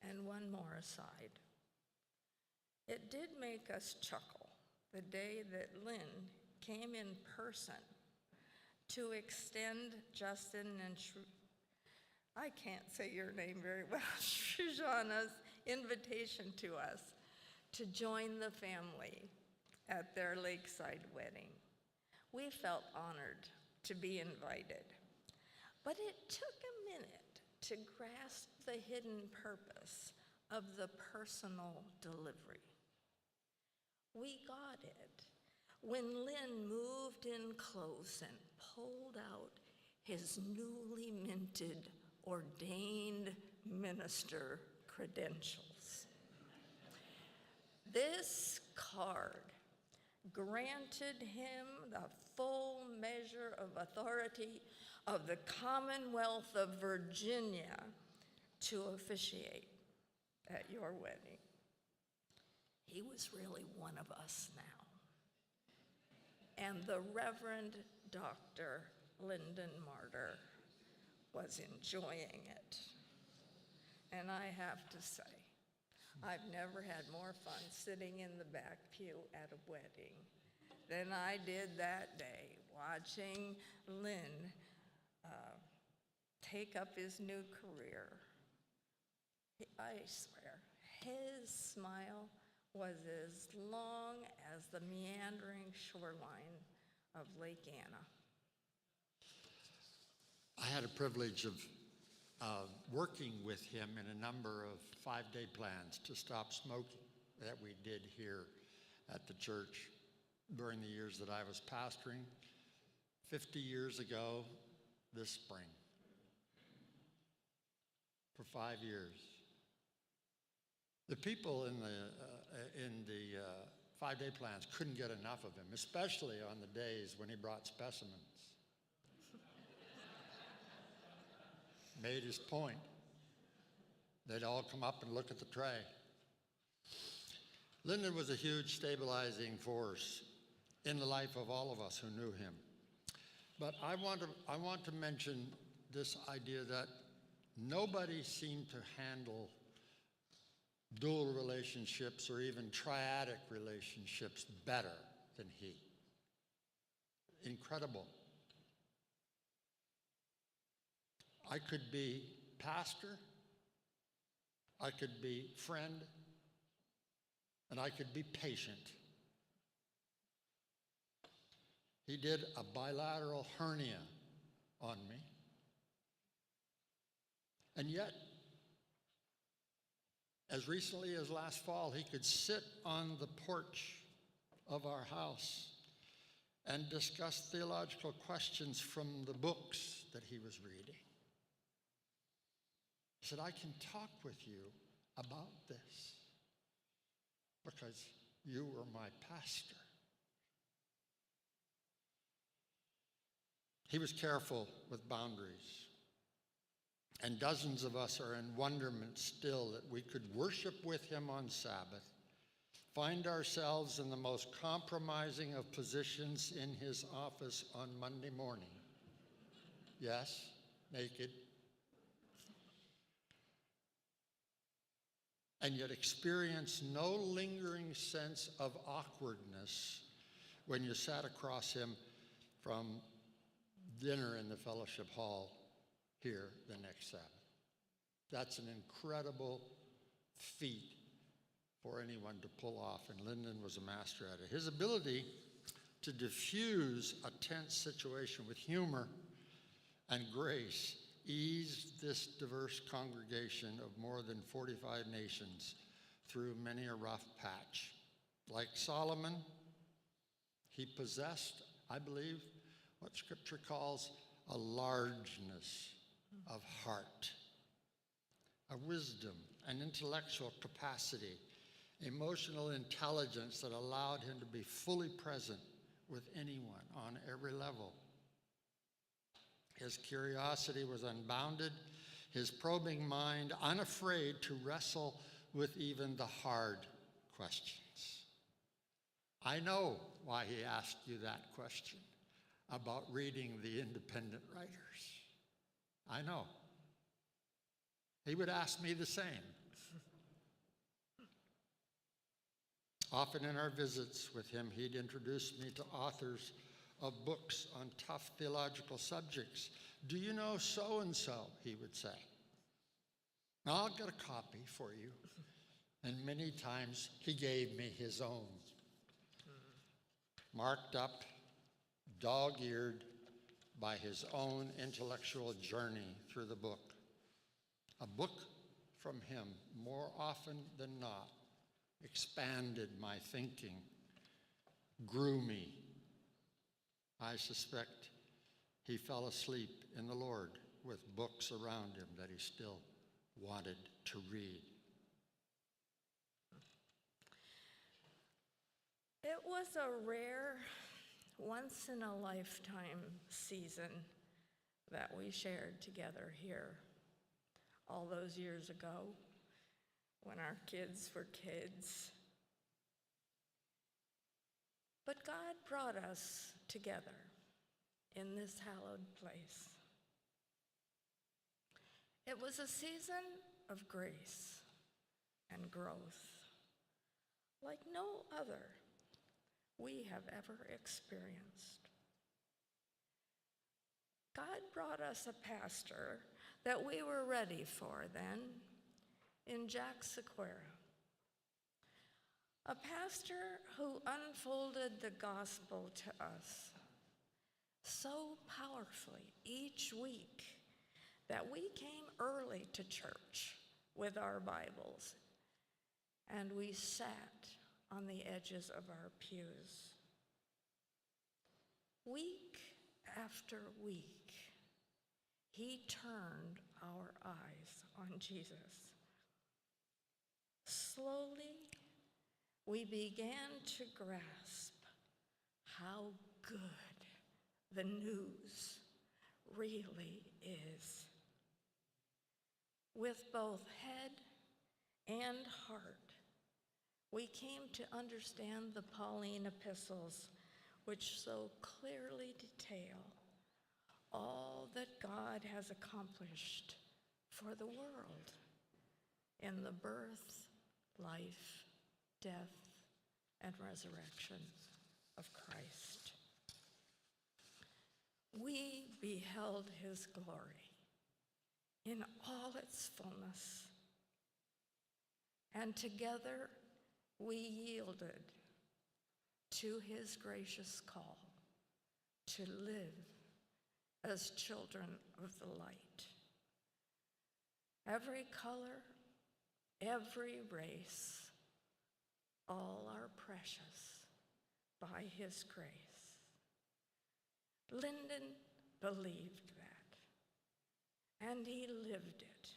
And one more aside. It did make us chuckle the day that Lynn came in person to extend Justin and I can't say your name very well, Shrujana's invitation to us to join the family at their lakeside wedding. We felt honored to be invited, but it took a minute to grasp the hidden purpose of the personal delivery. We got it when Lynn moved in close and pulled out his newly minted ordained minister credentials. This card granted him the full measure of authority of the Commonwealth of Virginia to officiate at your wedding. He was really one of us now. And the Reverend Dr. Lyndon Marter was enjoying it. And I have to say, I've never had more fun sitting in the back pew at a wedding than I did that day, watching Lynn take up his new career. I swear, his smile was as long as the meandering shoreline of Lake Anna. I had a privilege of working with him in a number of 5-day plans to stop smoking that we did here at the church during the years that I was pastoring 50 years ago this spring. For 5 years. The people in the 5-day plans couldn't get enough of him, especially on the days when he brought specimens. Made his point. They'd all come up and look at the tray. Lyndon was a huge stabilizing force in the life of all of us who knew him. But I want to mention this idea that nobody seemed to handle dual relationships or even triadic relationships better than he. Incredible. I could be pastor, I could be friend, and I could be patient. He did a bilateral hernia on me. And yet, as recently as last fall, he could sit on the porch of our house and discuss theological questions from the books that he was reading. He said, I can talk with you about this because you were my pastor. He was careful with boundaries. And dozens of us are in wonderment still that we could worship with him on Sabbath, find ourselves in the most compromising of positions in his office on Monday morning. Yes, naked. And yet experience no lingering sense of awkwardness when you sat across him from dinner in the fellowship hall here the next Sabbath. That's an incredible feat for anyone to pull off, and Lyndon was a master at it. His ability to diffuse a tense situation with humor and grace eased this diverse congregation of more than 45 nations through many a rough patch. Like Solomon, he possessed, I believe, what Scripture calls a largeness of heart, a wisdom, an intellectual capacity, emotional intelligence that allowed him to be fully present with anyone on every level. His curiosity was unbounded, his probing mind unafraid to wrestle with even the hard questions. I know why he asked you that question about reading the independent writers. I know. He would ask me the same. Often in our visits with him, he'd introduce me to authors of books on tough theological subjects. Do you know so-and-so, he would say. I'll get a copy for you. And many times he gave me his own, marked up, dog-eared by his own intellectual journey through the book. A book from him, more often than not, expanded my thinking, grew me. I suspect he fell asleep in the Lord with books around him that he still wanted to read. It was a rare, once-in-a-lifetime season that we shared together here all those years ago when our kids were kids. But God brought us together in this hallowed place. It was a season of grace and growth like no other we have ever experienced. God brought us a pastor that we were ready for then in Jack Sequeira. A pastor who unfolded the gospel to us so powerfully each week that we came early to church with our Bibles and we sat on the edges of our pews. Week after week, he turned our eyes on Jesus. Slowly, we began to grasp how good the news really is. With both head and heart, we came to understand the Pauline epistles, which so clearly detail all that God has accomplished for the world in the birth, life, death, and resurrection of Christ. We beheld his glory in all its fullness, and together we yielded to his gracious call to live as children of the light. Every color, every race, all are precious by his grace. Lyndon believed that, and he lived it.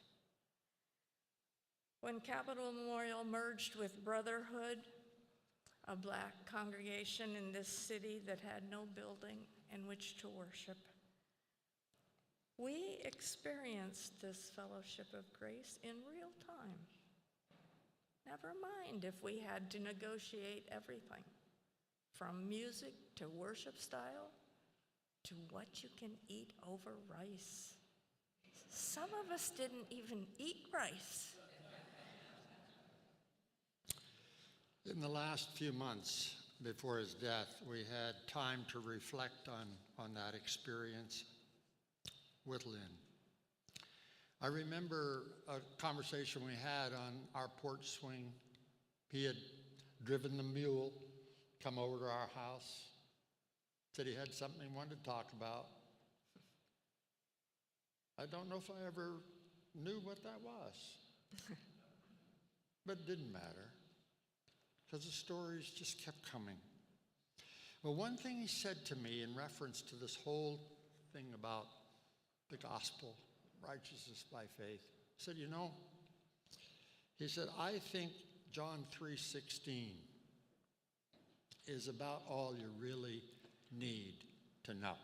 When Capital Memorial merged with Brotherhood, a Black congregation in this city that had no building in which to worship, we experienced this fellowship of grace in real time. Never mind if we had to negotiate everything, from music to worship style to what you can eat over rice. Some of us didn't even eat rice. In the last few months before his death, we had time to reflect on that experience with Lynn. I remember a conversation we had on our porch swing. He had driven the mule, come over to our house, said he had something he wanted to talk about. I don't know if I ever knew what that was, but it didn't matter, because the stories just kept coming. Well, one thing he said to me in reference to this whole thing about the gospel, righteousness by faith, he said, he said, I think John 3:16 is about all you really need to know.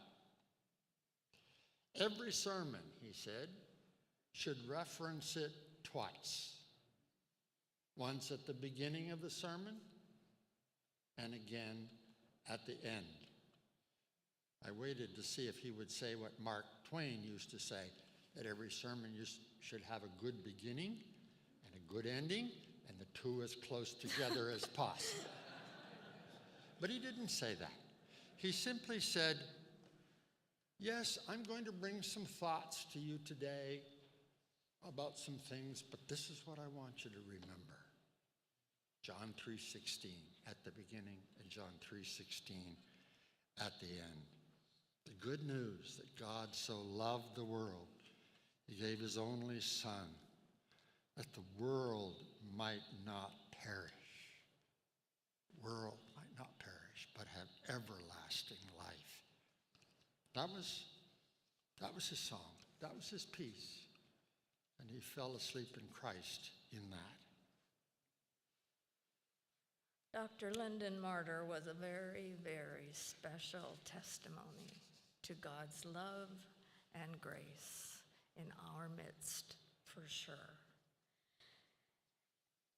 Every sermon, he said, should reference it twice. Once at the beginning of the sermon, and again at the end. I waited to see if he would say what Mark Twain used to say, that every sermon should have a good beginning and a good ending, and the two as close together as possible. But he didn't say that. He simply said, yes, I'm going to bring some thoughts to you today about some things, but this is what I want you to remember. John 3:16 at the beginning and John 3:16 at the end. The good news that God so loved the world, he gave his only Son, that the world might not perish. World might not perish, but have everlasting life. That was his song. That was his peace. And he fell asleep in Christ in that. Dr. Lyndon Marter was a very, very special testimony to God's love and grace in our midst, for sure.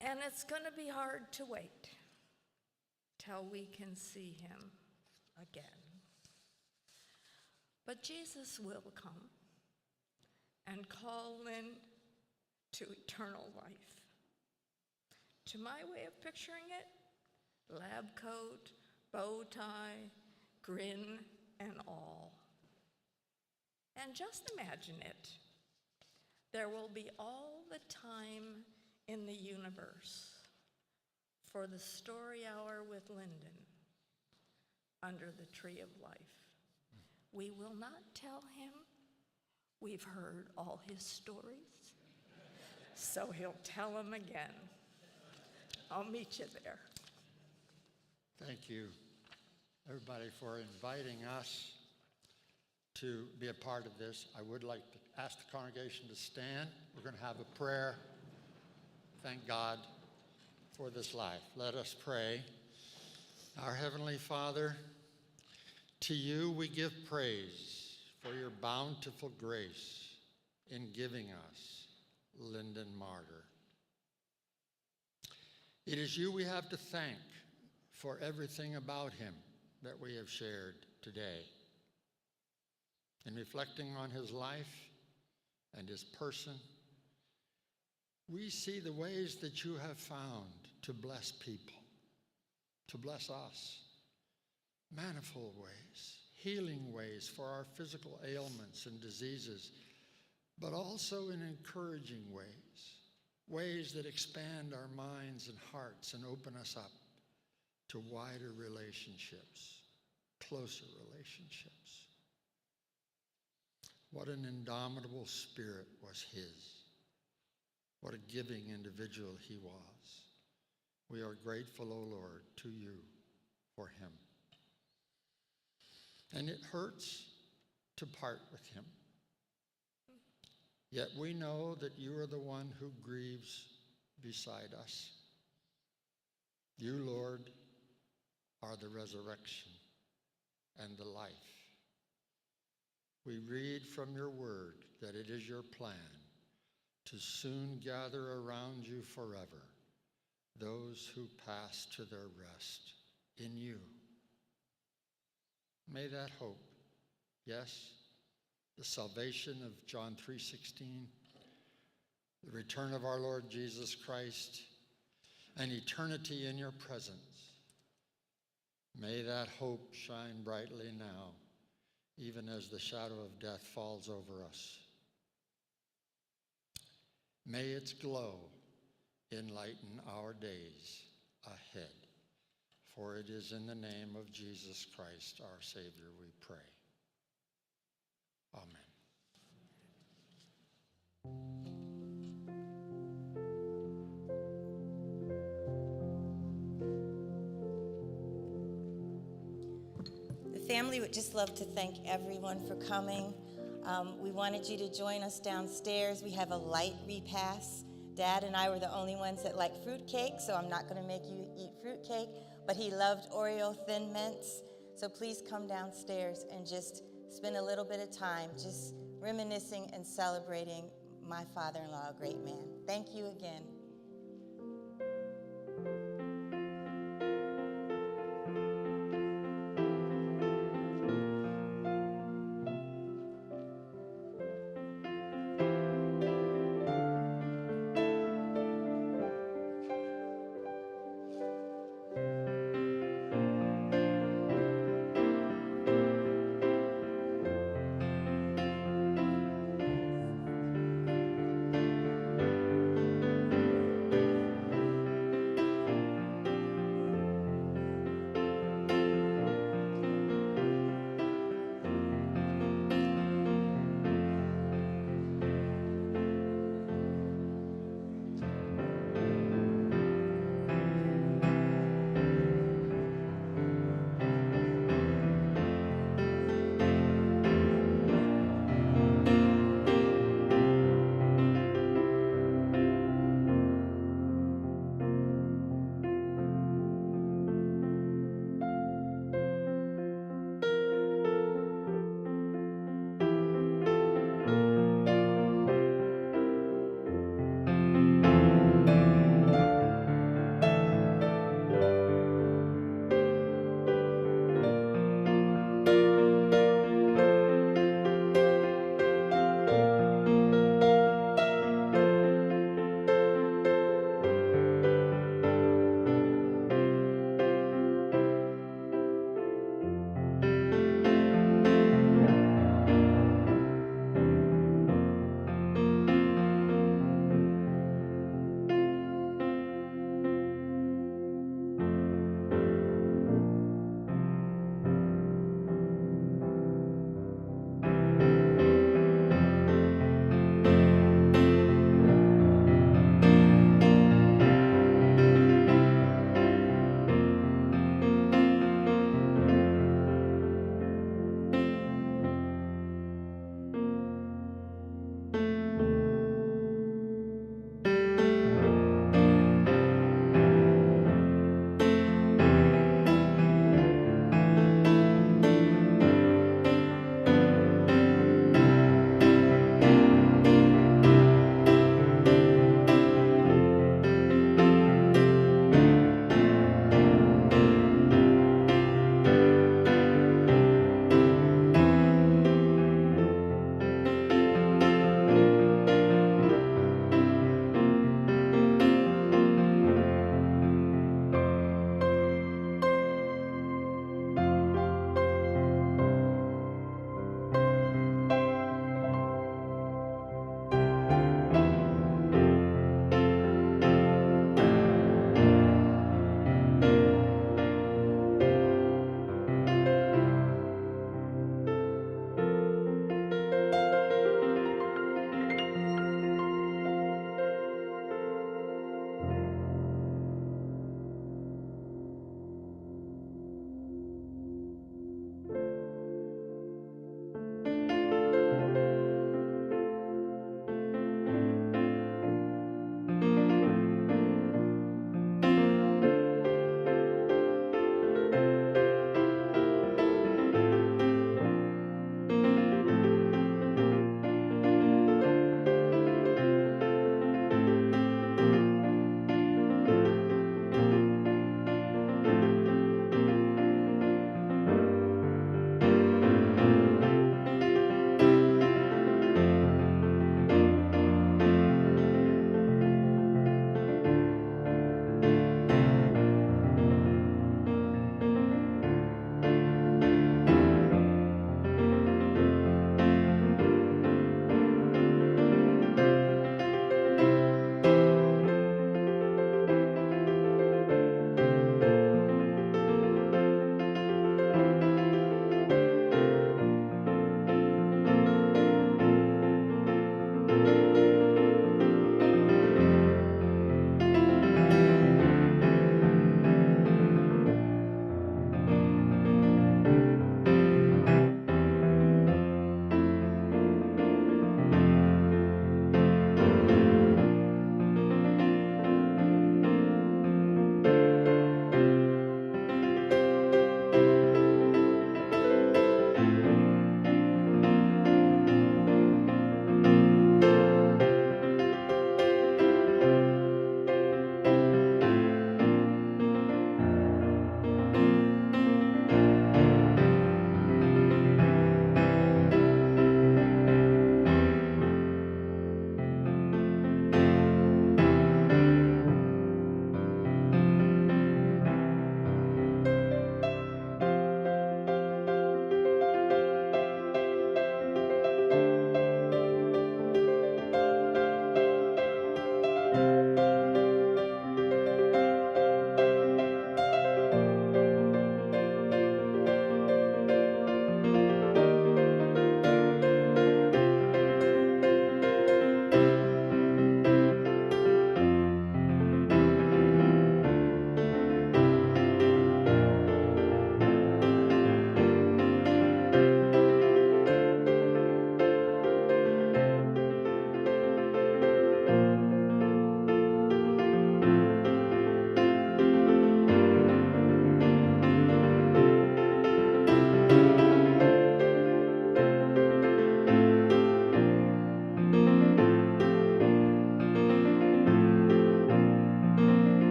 And it's going to be hard to wait till we can see him again. But Jesus will come and call Lynn to eternal life. To my way of picturing it, lab coat, bow tie, grin, and all. And just imagine it. There will be all the time in the universe for the story hour with Lyndon under the tree of life. We will not tell him we've heard all his stories, so he'll tell them again. I'll meet you there. Thank you, everybody, for inviting us to be a part of this. I would like to ask the congregation to stand. We're going to have a prayer. Thank God for this life. Let us pray. Our Heavenly Father, to you we give praise for your bountiful grace in giving us Lyndon Marter. It is you we have to thank for everything about him that we have shared today. In reflecting on his life and his person we see the ways that you have found to bless people, to bless us. Manifold ways, healing ways for our physical ailments and diseases, but also in encouraging ways, ways that expand our minds and hearts and open us up to wider relationships, closer relationships. What an indomitable spirit was his. What a giving individual he was. We are grateful, O Lord, to you for him. And it hurts to part with him. Yet we know that you are the one who grieves beside us. You, Lord, are the resurrection and the life. We read from your word that it is your plan to soon gather around you forever those who pass to their rest in you. May that hope, yes, the salvation of John 3:16, the return of our Lord Jesus Christ, and eternity in your presence, may that hope shine brightly now, even as the shadow of death falls over us. May its glow enlighten our days ahead. For it is in the name of Jesus Christ, our Savior, we pray. Amen. The family would just love to thank everyone for coming. We wanted you to join us downstairs. We have a light repast. Dad and I were the only ones that like fruitcake, so I'm not going to make you eat fruitcake, but he loved Oreo Thin Mints. So please come downstairs and just spend a little bit of time just reminiscing and celebrating my father-in-law, a great man. Thank you again.